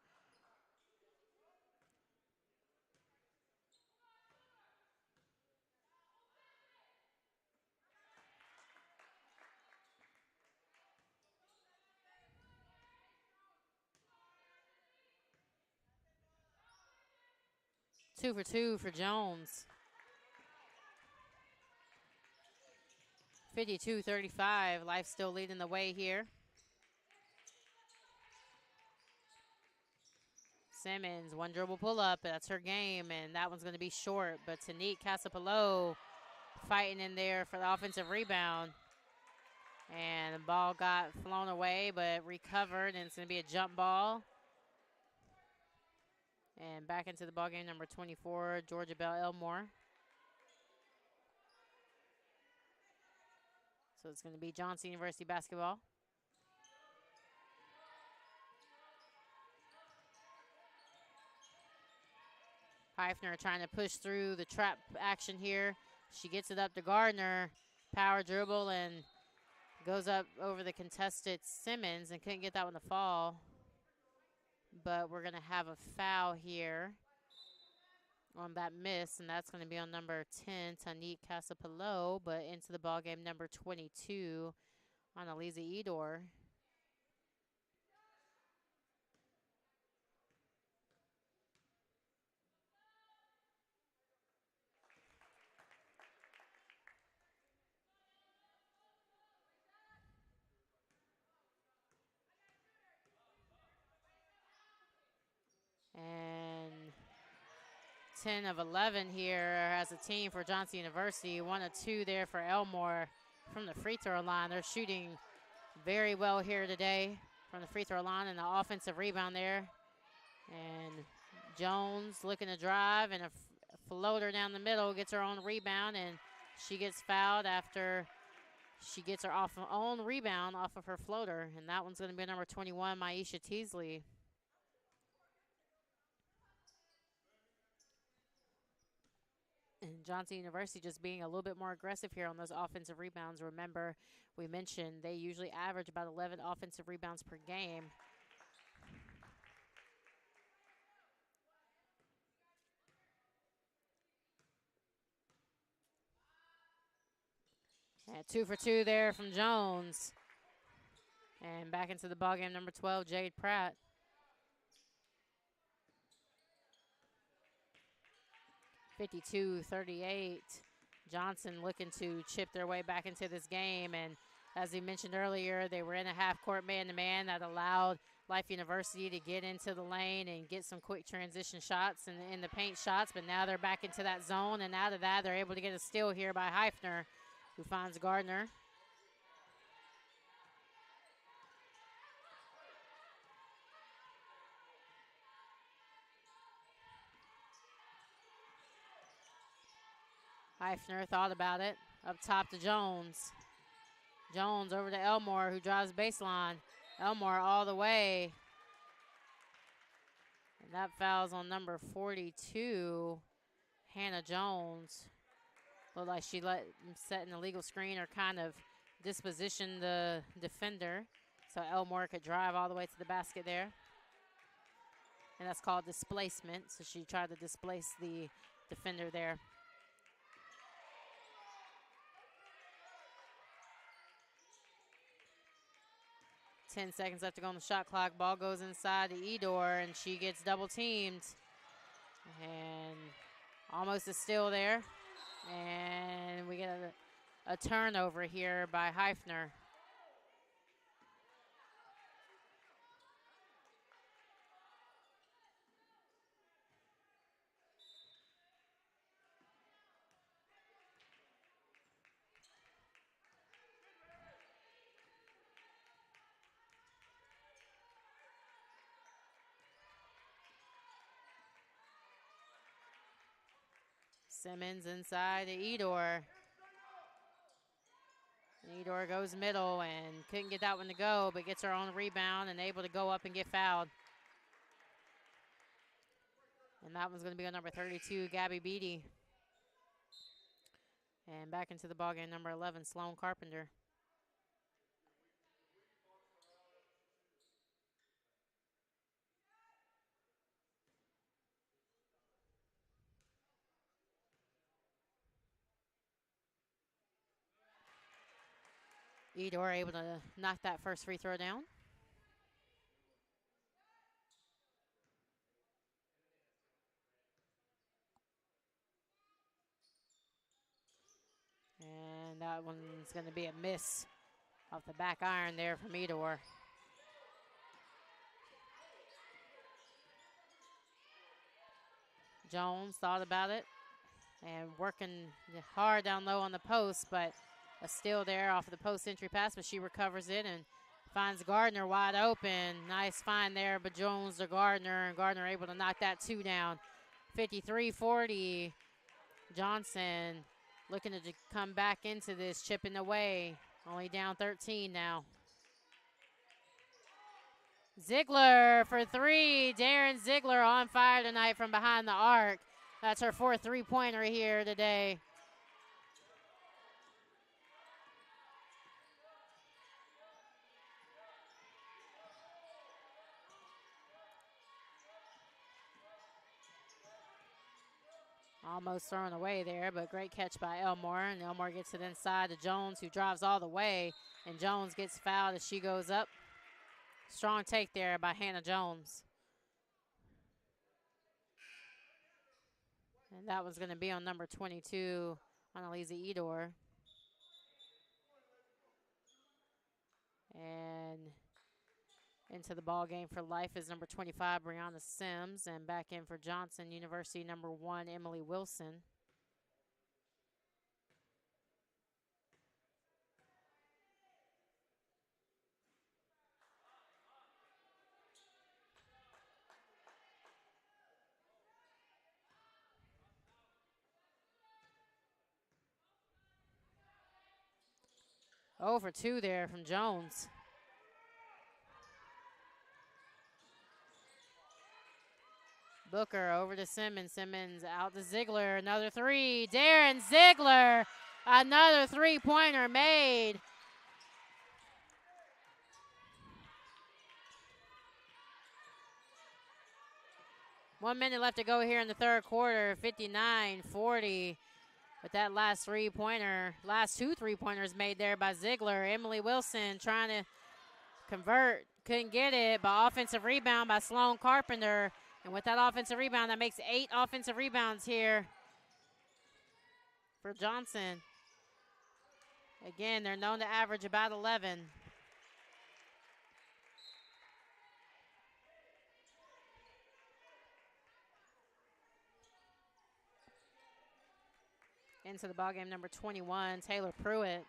2 for 2 for Jones. 52-35. Life still leading the way here. Simmons, one dribble pull up. That's her game, and that one's going to be short. But Tanique Casapalo fighting in there for the offensive rebound. And the ball got flown away, but recovered, and it's going to be a jump ball. And back into the ball game, number 24, Georgia Bell Elmore. So it's going to be Johnson University basketball. Heifner trying to push through the trap action here. She gets it up to Gardner. Power dribble and goes up over the contested Simmons and couldn't get that one to fall. But we're going to have a foul here on that miss, and that's going to be on number 10, Tanique Casapalo, but into the ball game, number 22 on Aliza Edor. And 10 of 11 here as a team for Johnson University. 1 of 2 there for Elmore from the free throw line. They're shooting very well here today from the free throw line, and the offensive rebound there. And Jones looking to drive, and a floater down the middle, gets her own rebound, and she gets fouled after she gets her own rebound off of her floater. And that one's going to be number 21, Maisha Teasley. And Johnson University just being a little bit more aggressive here on those offensive rebounds. Remember, we mentioned they usually average about 11 offensive rebounds per game. And 2 for 2 there from Jones. And back into the ballgame, number 12, Jade Pratt. (52-38). Johnson looking to chip their way back into this game. And as we mentioned earlier, they were in a half-court man-to-man that allowed Life University to get into the lane and get some quick transition shots and in the paint shots. But now they're back into that zone, and out of that, they're able to get a steal here by Heifner, who finds Gardner. Heifner thought about it. Up top to Jones. Jones over to Elmore, who drives baseline. Elmore all the way. And that foul's on number 42, Hannah Jones. Looked like she let him set an illegal screen or kind of disposition the defender. So Elmore could drive all the way to the basket there. And that's called displacement. So she tried to displace the defender there. 10 seconds left to go on the shot clock. Ball goes inside to Edor, and she gets double teamed. And almost a steal there. And we get a turnover here by Heifner. Simmons inside to Edor. Edor goes middle and couldn't get that one to go, but gets her own rebound and able to go up and get fouled. And that one's going to be on number 32, Gabby Beatty. And back into the ballgame, number 11, Sloan Carpenter. Edor able to knock that first free throw down. That one's going to be a miss off the back iron there from Edor. Jones thought about it and working hard down low on the post, but a steal there off of the post entry pass, but she recovers it and finds Gardner wide open. Nice find there, but Jones to Gardner, and Gardner able to knock that 2 down. 53-40. Johnson looking to come back into this, chipping away. Only down 13 now. Ziegler for 3. Darren Ziegler on fire tonight from behind the arc. That's her 4th three-pointer here today. Almost thrown away there, but great catch by Elmore. And Elmore gets it inside to Jones, who drives all the way. And Jones gets fouled as she goes up. Strong take there by Hannah Jones. And that was going to be on number 22, Annalisa Edor. And into the ball game for Life is number 25, Brianna Sims. And back in for Johnson University, number 1, Emily Wilson. Over 2 there from Jones. Booker over to Simmons. Simmons out to Ziegler. Another 3. Darren Ziegler. Another three-pointer made. One minute left to go here in the third quarter. 59-40. But that last three-pointer, last 2 three-pointers made there by Ziegler. Emily Wilson trying to convert. Couldn't get it, but offensive rebound by Sloan Carpenter. And with that offensive rebound, that makes 8 offensive rebounds here for Johnson. Again, they're known to average about 11. Into the ballgame, number 21, Taylor Pruitt.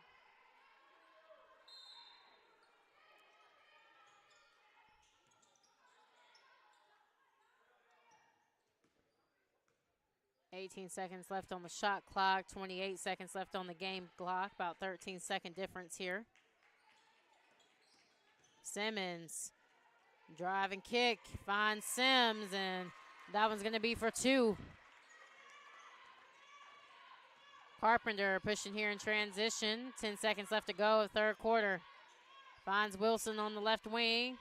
$18 seconds left on the shot clock, 28 seconds left on the game clock, about 13-second difference here. Simmons, drive and kick, finds Sims, and that one's going to be for 2. Carpenter pushing here in transition. 10 seconds left to go, third quarter. Finds Wilson on the left wing.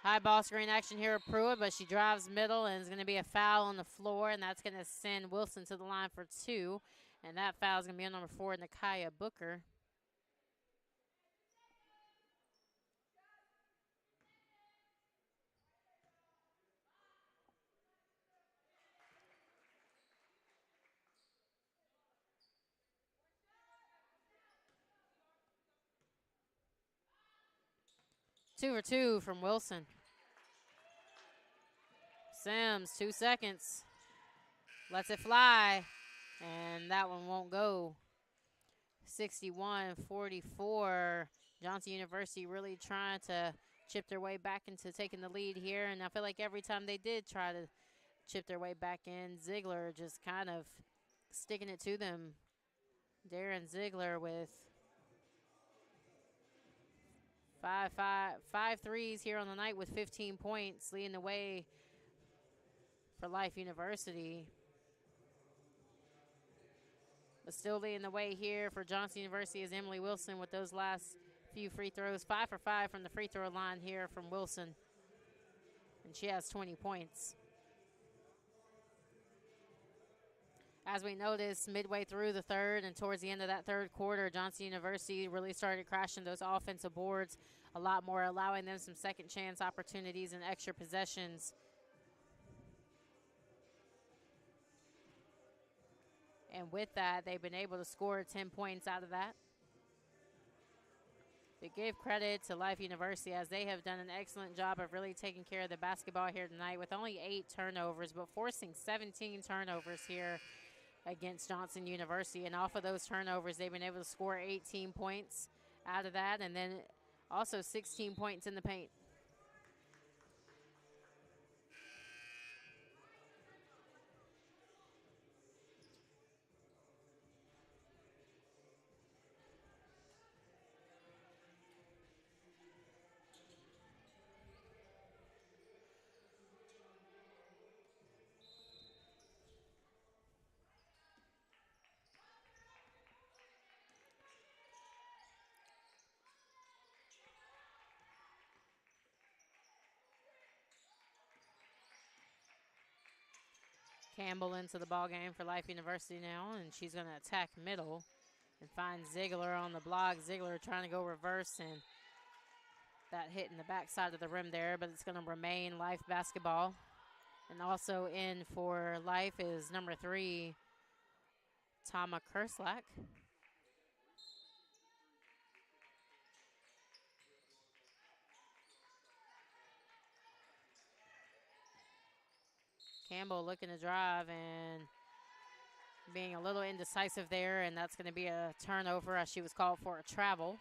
High ball screen action here with Pruitt, but she drives middle, and it's going to be a foul on the floor, and that's going to send Wilson to the line for 2. And that foul is going to be on number 4, Nakaya Booker. Two for 2 from Wilson. Sims, 2 seconds. Lets it fly, and that one won't go. 61-44. Johnson University really trying to chip their way back into taking the lead here, and I feel like every time they did try to chip their way back in, Ziegler just kind of sticking it to them. Darren Ziegler with five threes here on the night with 15 points, leading the way for Life University. But still leading the way here for Johnson University is Emily Wilson with those last few free throws. 5 for 5 from the free throw line here from Wilson. And she has 20 points. As we noticed, midway through the third and towards the end of that third quarter, Johnson University really started crashing those offensive boards a lot more, allowing them some second chance opportunities and extra possessions. And with that, they've been able to score 10 points out of that. But give credit to Life University as they have done an excellent job of really taking care of the basketball here tonight with only 8 turnovers, but forcing 17 turnovers here against Johnson University. And off of those turnovers, they've been able to score 18 points out of that, and then also 16 points in the paint. Campbell into the ball game for Life University now, and she's going to attack middle and find Ziegler on the block. Ziegler trying to go reverse, and that hit in the backside of the rim there, but it's going to remain Life basketball. And also in for Life is number 3, Tama Kerslak. Campbell looking to drive and being a little indecisive there, and that's going to be a turnover as she was called for a travel.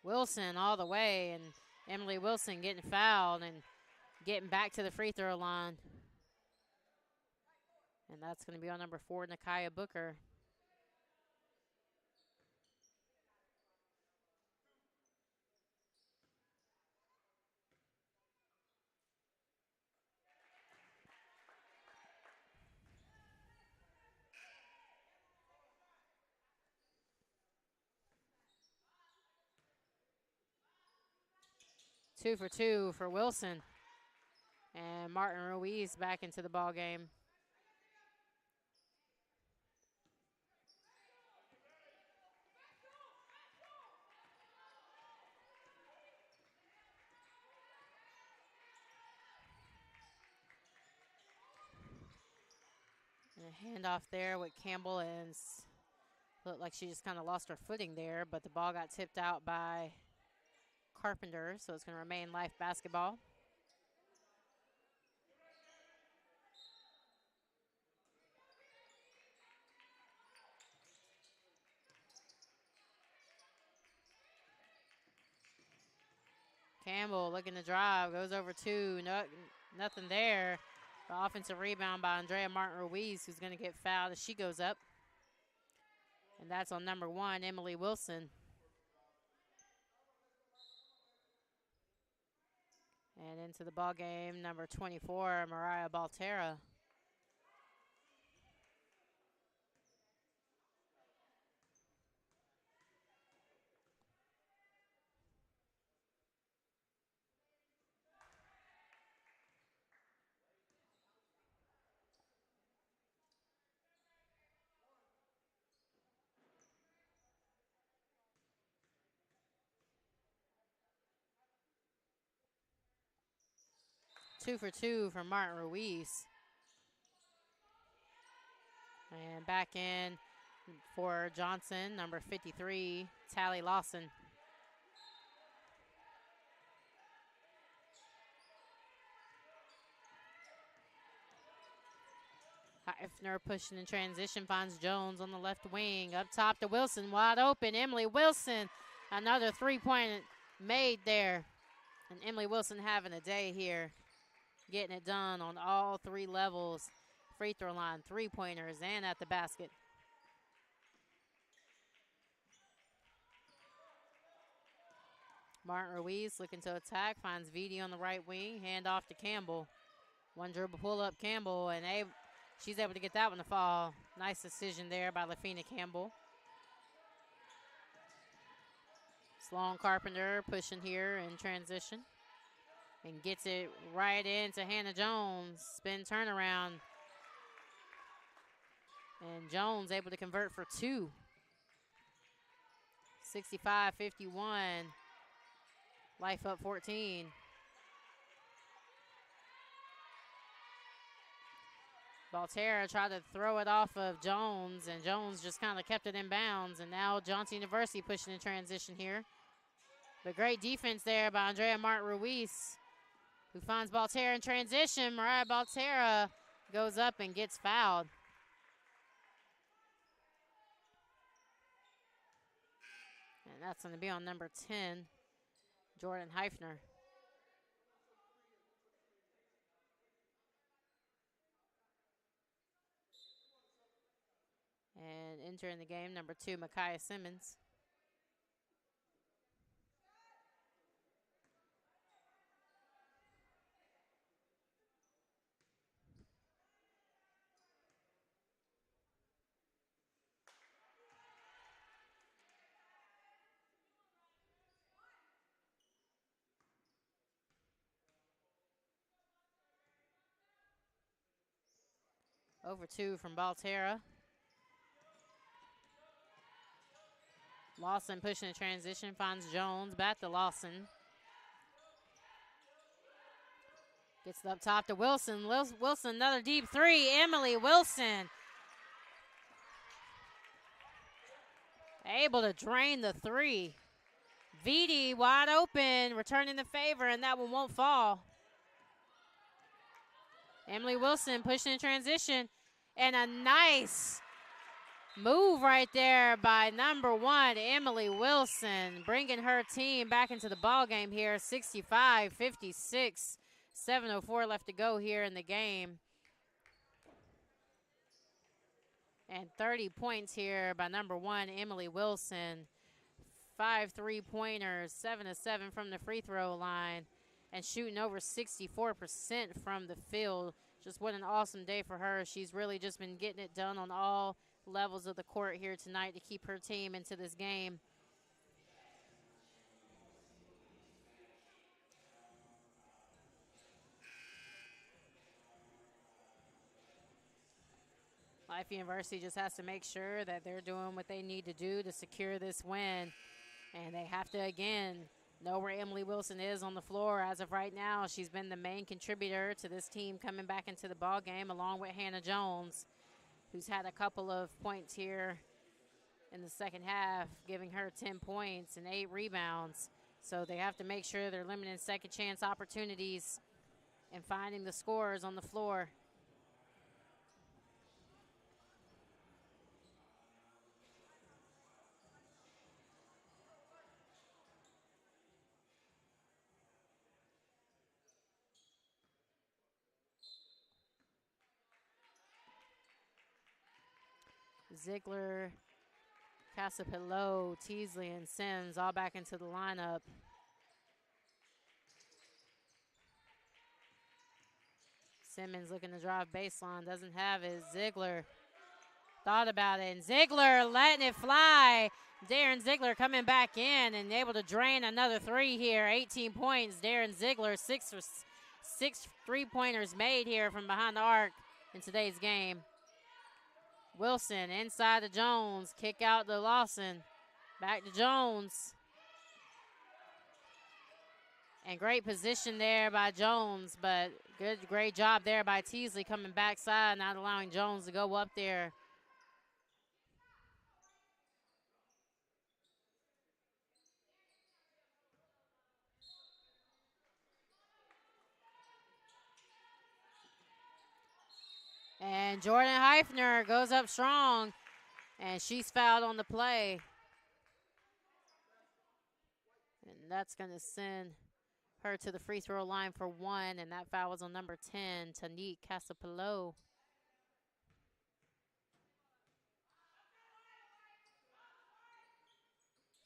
Wilson all the way, and Emily Wilson getting fouled and getting back to the free throw line. And that's going to be on number 4, Nakaya Booker. Two for two for Wilson. And Martin Ruiz back into the ball game. And a handoff there with Campbell, and looked like she just kind of lost her footing there, but the ball got tipped out by Carpenter, so it's going to remain Life basketball. Campbell looking to drive, goes over 2, nothing there. The offensive rebound by Andrea Martin Ruiz, who's going to get fouled as she goes up. And that's on number 1, Emily Wilson. And into the ball game, number 24, Mariah Baltera. Two for two from Martin Ruiz. And back in for Johnson, number 53, Tally Lawson. Heifner pushing in transition, finds Jones on the left wing. Up top to Wilson, wide open. Emily Wilson, another three-point made there. And Emily Wilson having a day here, getting it done on all 3 levels. Free throw line, three-pointers, and at the basket. Martin Ruiz looking to attack, finds Vitti on the right wing, hand off to Campbell. One dribble pull up Campbell, and she's able to get that one to fall. Nice decision there by Lafina Campbell. Sloan Carpenter pushing here in transition and gets it right into Hannah Jones. Spin turnaround. And Jones able to convert for 2. 65-51. Life up 14. Baltera tried to throw it off of Jones, and Jones just kind of kept it in bounds. And now Johnson University pushing in transition here. But great defense there by Andrea Mart-Ruiz, who finds Baltera in transition. Mariah Baltera goes up and gets fouled. And that's going to be on number 10, Jordan Heifner. And entering the game, number 2, Micaiah Simmons. Over 2 from Baltera. Lawson pushing a transition, finds Jones, back to Lawson. Gets it up top to Wilson. Wilson, another deep 3. Emily Wilson able to drain the 3. Vitti wide open, returning the favor, and that one won't fall. Emily Wilson pushing in transition, and a nice move right there by number 1, Emily Wilson, bringing her team back into the ball game here. 65-56, 7:04 left to go here in the game. And 30 points here by number 1, Emily Wilson. 5 3-pointers, 7 of 7 from the free throw line, and shooting over 64% from the field. Just what an awesome day for her. She's really just been getting it done on all levels of the court here tonight to keep her team into this game. Life University just has to make sure that they're doing what they need to do to secure this win. And they have to, again, know where Emily Wilson is on the floor. As of right now, she's been the main contributor to this team coming back into the ball game, along with Hannah Jones, who's had a couple of points here in the second half, giving her 10 points and 8 rebounds. So they have to make sure they're limiting second chance opportunities and finding the scorers on the floor. Ziegler, Casapillo, Teasley, and Sims all back into the lineup. Simmons looking to drive baseline, doesn't have it. Ziegler thought about it, and Ziegler letting it fly. Darren Ziegler coming back in and able to drain another 3 here. 18 points. Darren Ziegler, 6 3-pointers made here from behind the arc in today's game. Wilson inside to Jones, kick out to Lawson, back to Jones. And great position there by Jones, but great job there by Teasley coming backside, not allowing Jones to go up there. And Jordan Heifner goes up strong, and she's fouled on the play. And that's going to send her to the free throw line for 1, and that foul was on number 10, Tanique Casapillo.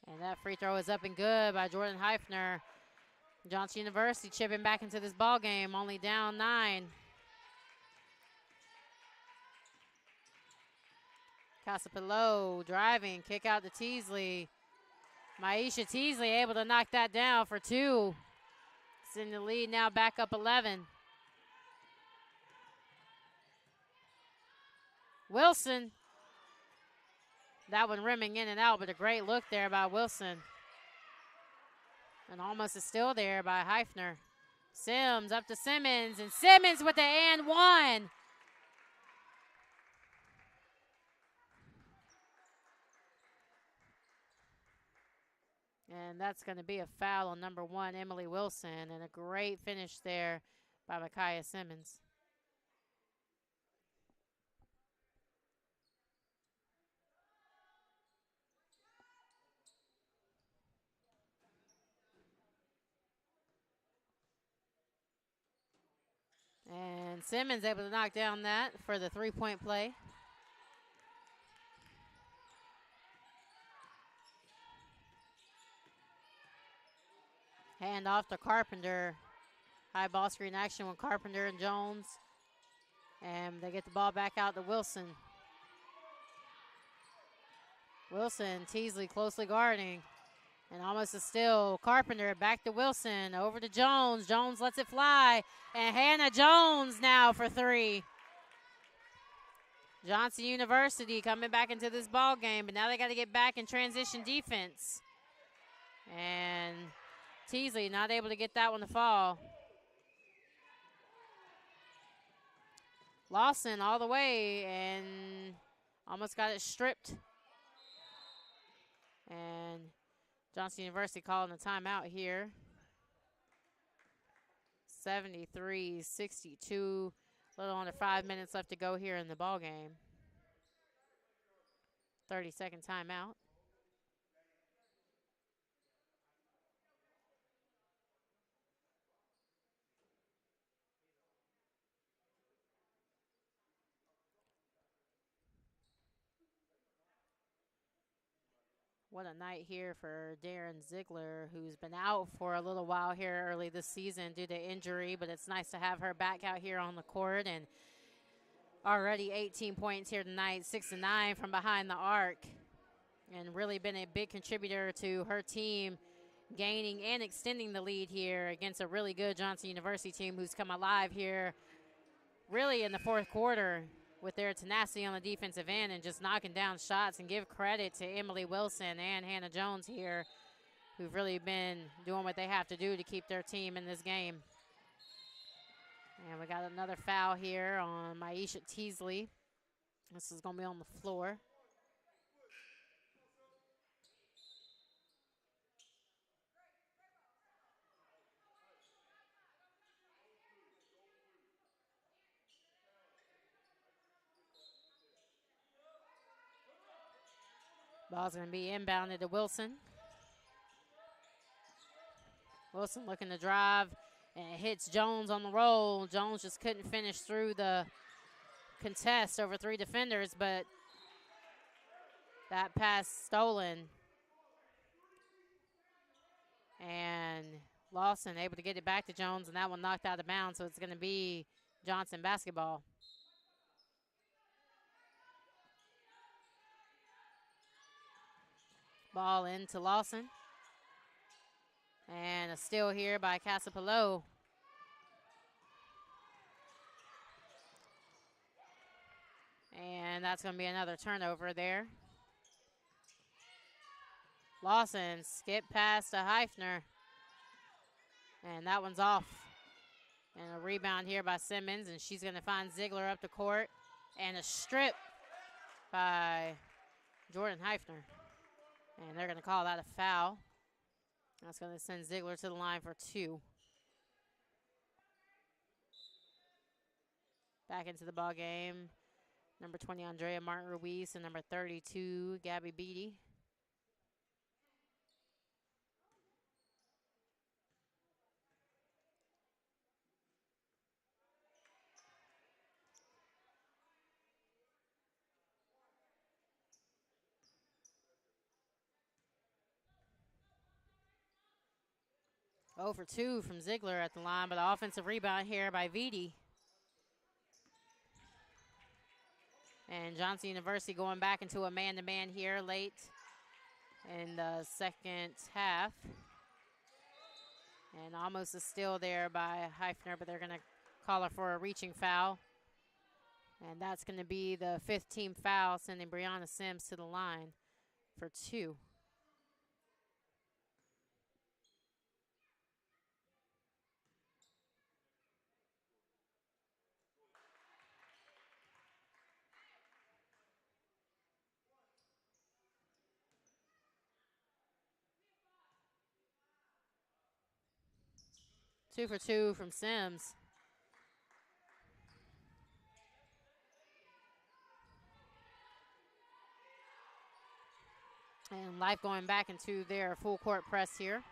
And that free throw is up and good by Jordan Heifner. Johnson University chipping back into this ball game, only down 9. Casapillo driving, kick out to Teasley. Maisha Teasley able to knock that down for 2. It's in the lead now, back up 11. Wilson That one rimming in and out, but a great look there by Wilson. And almost a steal there by Heifner. Sims up to Simmons, and Simmons with the and one. And that's going to be a foul on number 1, Emily Wilson, and a great finish there by Micaiah Simmons. And Simmons able to knock down that for the three-point play. Hand off to Carpenter. High ball screen action with Carpenter and Jones. And they get the ball back out to Wilson. Wilson, Teasley closely guarding. And almost a steal. Carpenter back to Wilson. Over to Jones. Jones lets it fly. And Hannah Jones now for three. Johnson University coming back into this ball game, but now they got to get back in transition defense. And Teasley not able to get that one to fall. Lawson all the way and almost got it stripped. And Johnson University calling a timeout here. 73-62. A little under 5 minutes left to go here in the ball game. 30-second timeout. What a night here for Darren Ziegler, who's been out for a little while here early this season due to injury, but it's nice to have her back out here on the court. And already 18 points here tonight, 6 and 9 from behind the arc, and really been a big contributor to her team gaining and extending the lead here against a really good Johnson University team who's come alive here really in the fourth quarter with their tenacity on the defensive end and just knocking down shots. And give credit to Emily Wilson and Hannah Jones here, who've really been doing what they have to do to keep their team in this game. And we got another foul here on Maisha Teasley. This is going to be on the floor. Ball's going to be inbounded to Wilson. Wilson looking to drive and hits Jones on the roll. Jones just couldn't finish through the contest over three defenders, but that pass stolen. And Lawson able to get it back to Jones, and that one knocked out of bounds, so it's going to be Johnson basketball. Ball into Lawson. And a steal here by Casapalo. And that's going to be another turnover there. Lawson skip past to Heifner. And that one's off. And a rebound here by Simmons, and she's going to find Ziegler up the court. And a strip by Jordan Heifner. And they're going to call that a foul. That's going to send Ziegler to the line for two. Back into the ball game. Number 20, Andrea Martin Ruiz, and number 32, Gabby Beatty. Oh for 2 from Ziegler at the line, but an offensive rebound here by Beatty. And Johnson University going back into a man-to-man here late in the second half. And almost a steal there by Heifner, but they're going to call her for a reaching foul. And that's going to be the 5th team foul, sending Brianna Sims to the line. for 2. Two for 2 from Sims. And Life going back into their full court press here.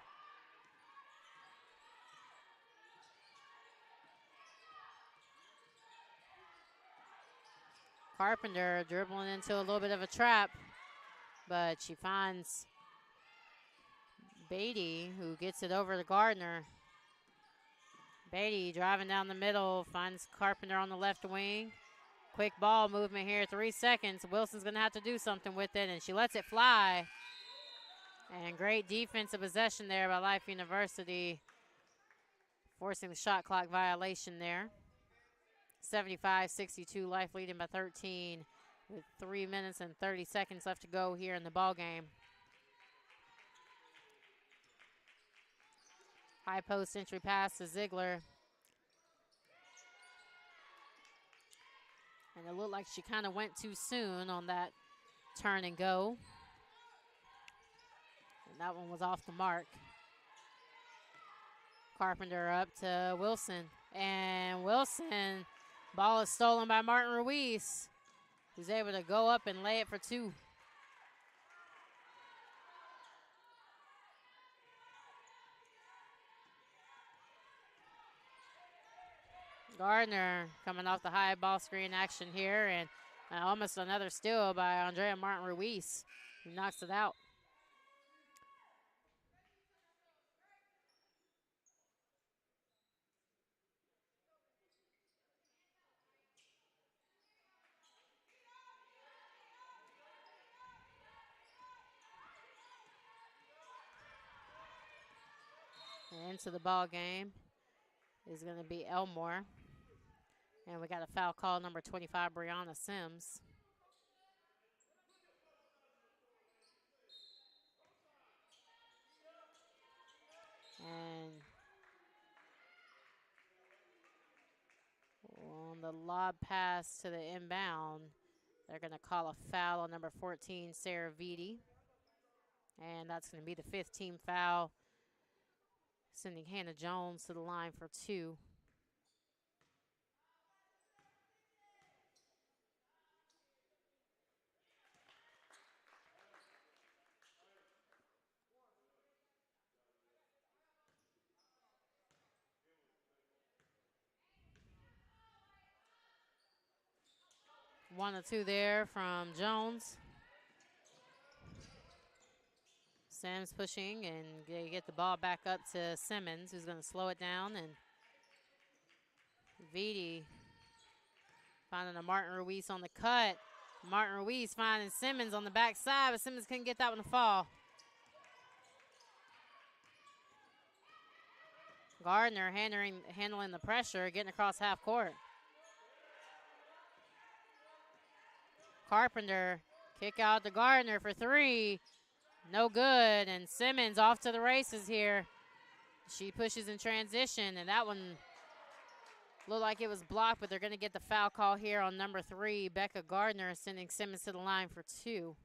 Carpenter dribbling into a little bit of a trap, but she finds Beatty, who gets it over to Gardner. Beatty driving down the middle, finds Carpenter on the left wing. Quick ball movement here, 3 seconds. Wilson's going to have to do something with it, and she lets it fly. And great defensive possession there by Life University, forcing the shot clock violation there. 75-62, Life leading by 13 with 3 minutes and 30 seconds left to go here in the ball game. High post entry pass to Ziegler. And it looked like she kind of went too soon on that turn and go. And that one was off the mark. Carpenter up to Wilson. And Wilson, ball is stolen by Martin Ruiz, who's able to go up and lay it for 2. Gardner coming off the high ball screen action here, and almost another steal by Andrea Martin Ruiz, who knocks it out. And into the ball game is going to be Elmore. And we got a foul call, number 25, Brianna Sims. And on the lob pass to the inbound, they're going to call a foul on number 14, Sarah Vitti. And that's going to be the 5th team foul, sending Hannah Jones to the line for 2. One or two there from Jones. Sims pushing, and they get the ball back up to Simmons, who's going to slow it down. And Vitti finding a Martin Ruiz on the cut. Martin Ruiz finding Simmons on the backside, but Simmons couldn't get that one to fall. Gardner handling the pressure, getting across half court. Carpenter, kick out to Gardner for 3. No good, and Simmons off to the races here. She pushes in transition, and that one looked like it was blocked, but they're going to get the foul call here on number 3, Becca Gardner, sending Simmons to the line for 2.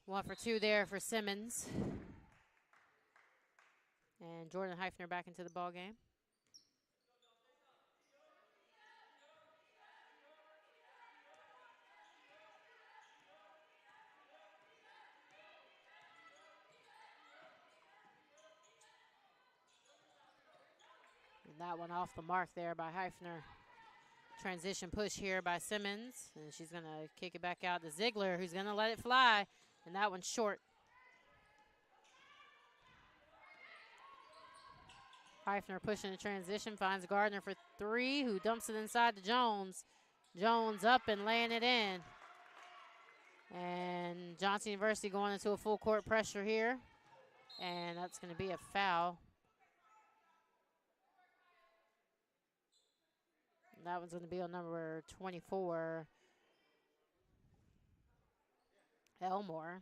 One for 2 there for Simmons. And Jordan Heifner back into the ball game. And that one off the mark there by Heifner. Transition push here by Simmons, and she's going to kick it back out to Ziegler, who's going to let it fly, and that one's short. Heifner pushing the transition, finds Gardner for three, who dumps it inside to Jones. Jones up and laying it in. And Johnson University going into a full court pressure here, and that's going to be a foul. That one's going to be on number 24, Elmore.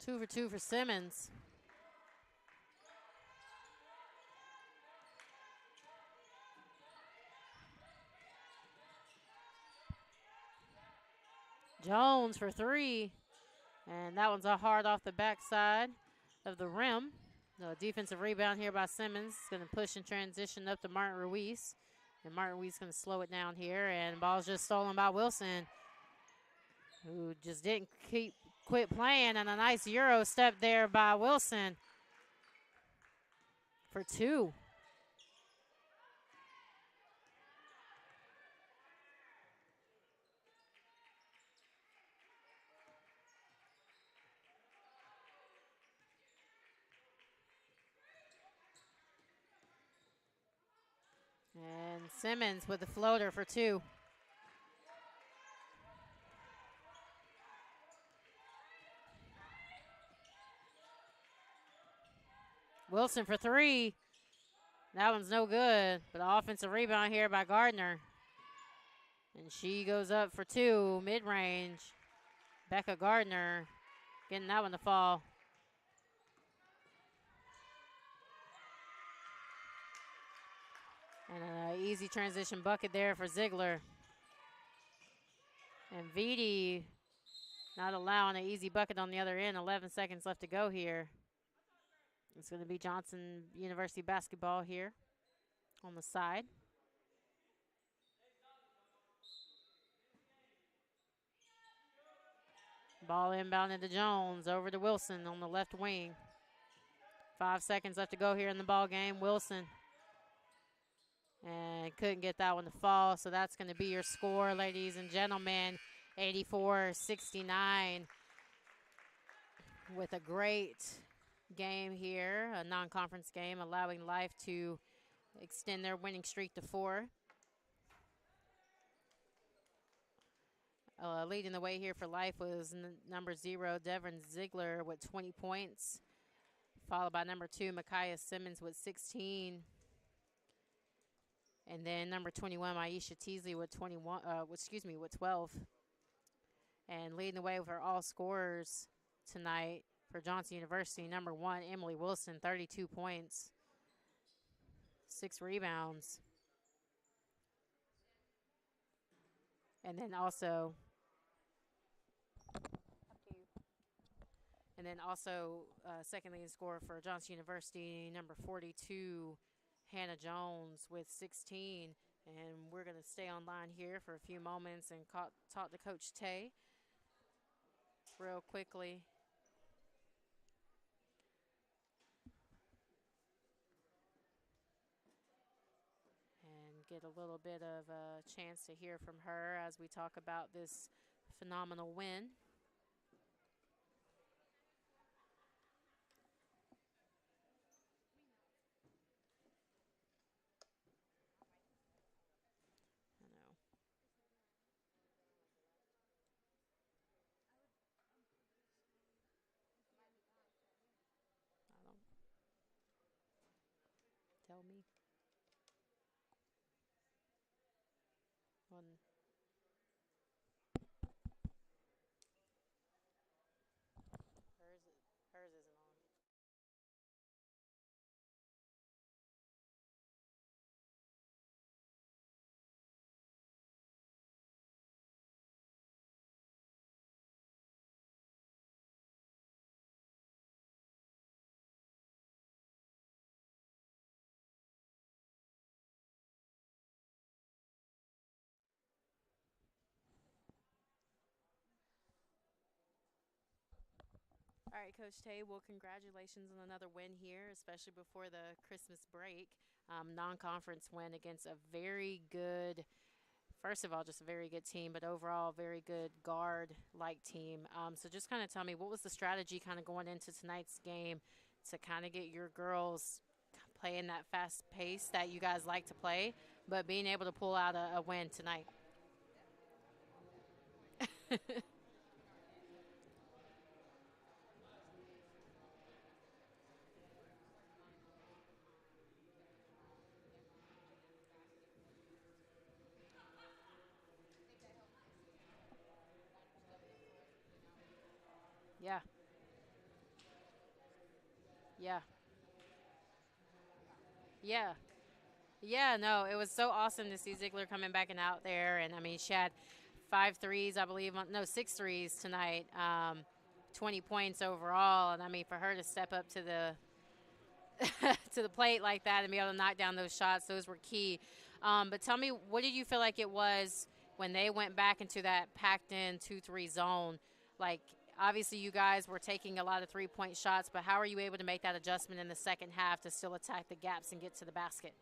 Two for two for Simmons. Jones for three. And that one's a hard off the backside of the rim. The defensive rebound here by Simmons. Going to push and transition up to Martin Ruiz. And Martin Ruiz going to slow it down here. And the ball's just stolen by Wilson, who just didn't quit playing. And a nice Euro step there by Wilson for two. And Simmons with the floater for two. Wilson for three. That one's no good, but offensive rebound here by Gardner. And she goes up for two, mid-range. Becca Gardner getting that one to fall. And an easy transition bucket there for Ziegler. And Vitti not allowing an easy bucket on the other end. 11 seconds left to go here. It's going to be Johnson University basketball here on the side. Ball inbounded to Jones, over to Wilson on the left wing. 5 seconds left to go here in the ball game. Wilson. And couldn't get that one to fall, so that's going to be your score, ladies and gentlemen. 84-69 with a great game here, a non-conference game, allowing Life to extend their winning streak to 4. Leading the way here for Life was number 0, Devin Ziegler, with 20 points, followed by number 2, Micaiah Simmons with 16. And then number 21, Aisha Teasley with 12. And leading the way for all scorers tonight for Johnson University, number 1, Emily Wilson, 32 points, 6 rebounds. And then also second leading scorer for Johnson University, number 42, Hannah Jones with 16. And we're going to stay online here for a few moments and talk to Coach Tay real quickly. And get a little bit of a chance to hear from her as we talk about this phenomenal win. Tell me. Hers isn't on. All right, Coach Tay. Well, congratulations on another win here, especially before the Christmas break. Non-conference win against a very good, first of all, just a very good team, but overall, very good guard-like team. So just kind of tell me, what was the strategy kind of going into tonight's game to kind of get your girls playing that fast pace that you guys like to play, but being able to pull out a win tonight? Yeah, yeah, yeah. Yeah, no, it was so awesome to see Ziegler coming back and out there. And I mean, she had 5 threes, I believe, no, 6 threes tonight, 20 points overall. And I mean, for her to step up to the to the plate like that and be able to knock down those shots, those were key. But tell me, what did you feel like it was when they went back into that packed in 2-3 zone? Like, obviously, you guys were taking a lot of 3-point shots, but how are you able to make that adjustment in the second half to still attack the gaps and get to the basket?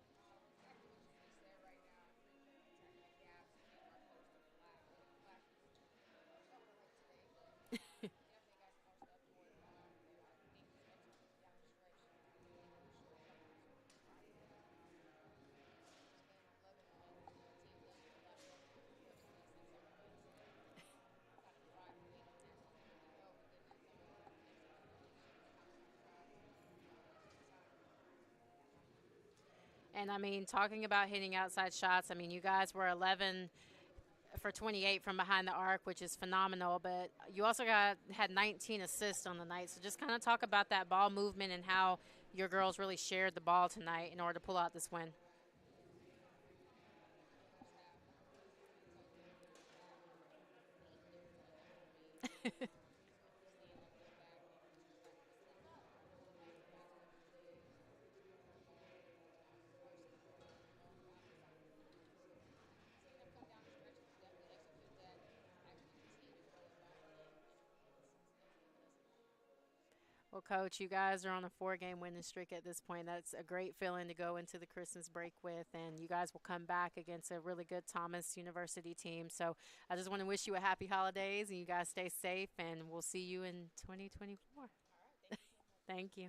And I mean, talking about hitting outside shots, I mean, you guys were 11 for 28 from behind the arc, which is phenomenal. But you also had 19 assists on the night. So just kind of talk about that ball movement and how your girls really shared the ball tonight in order to pull out this win. Well, Coach, you guys are on a 4-game winning streak at this point. That's a great feeling to go into the Christmas break with, and you guys will come back against a really good Thomas University team. So I just want to wish you a happy holidays, and you guys stay safe, and we'll see you in 2024. Thank you.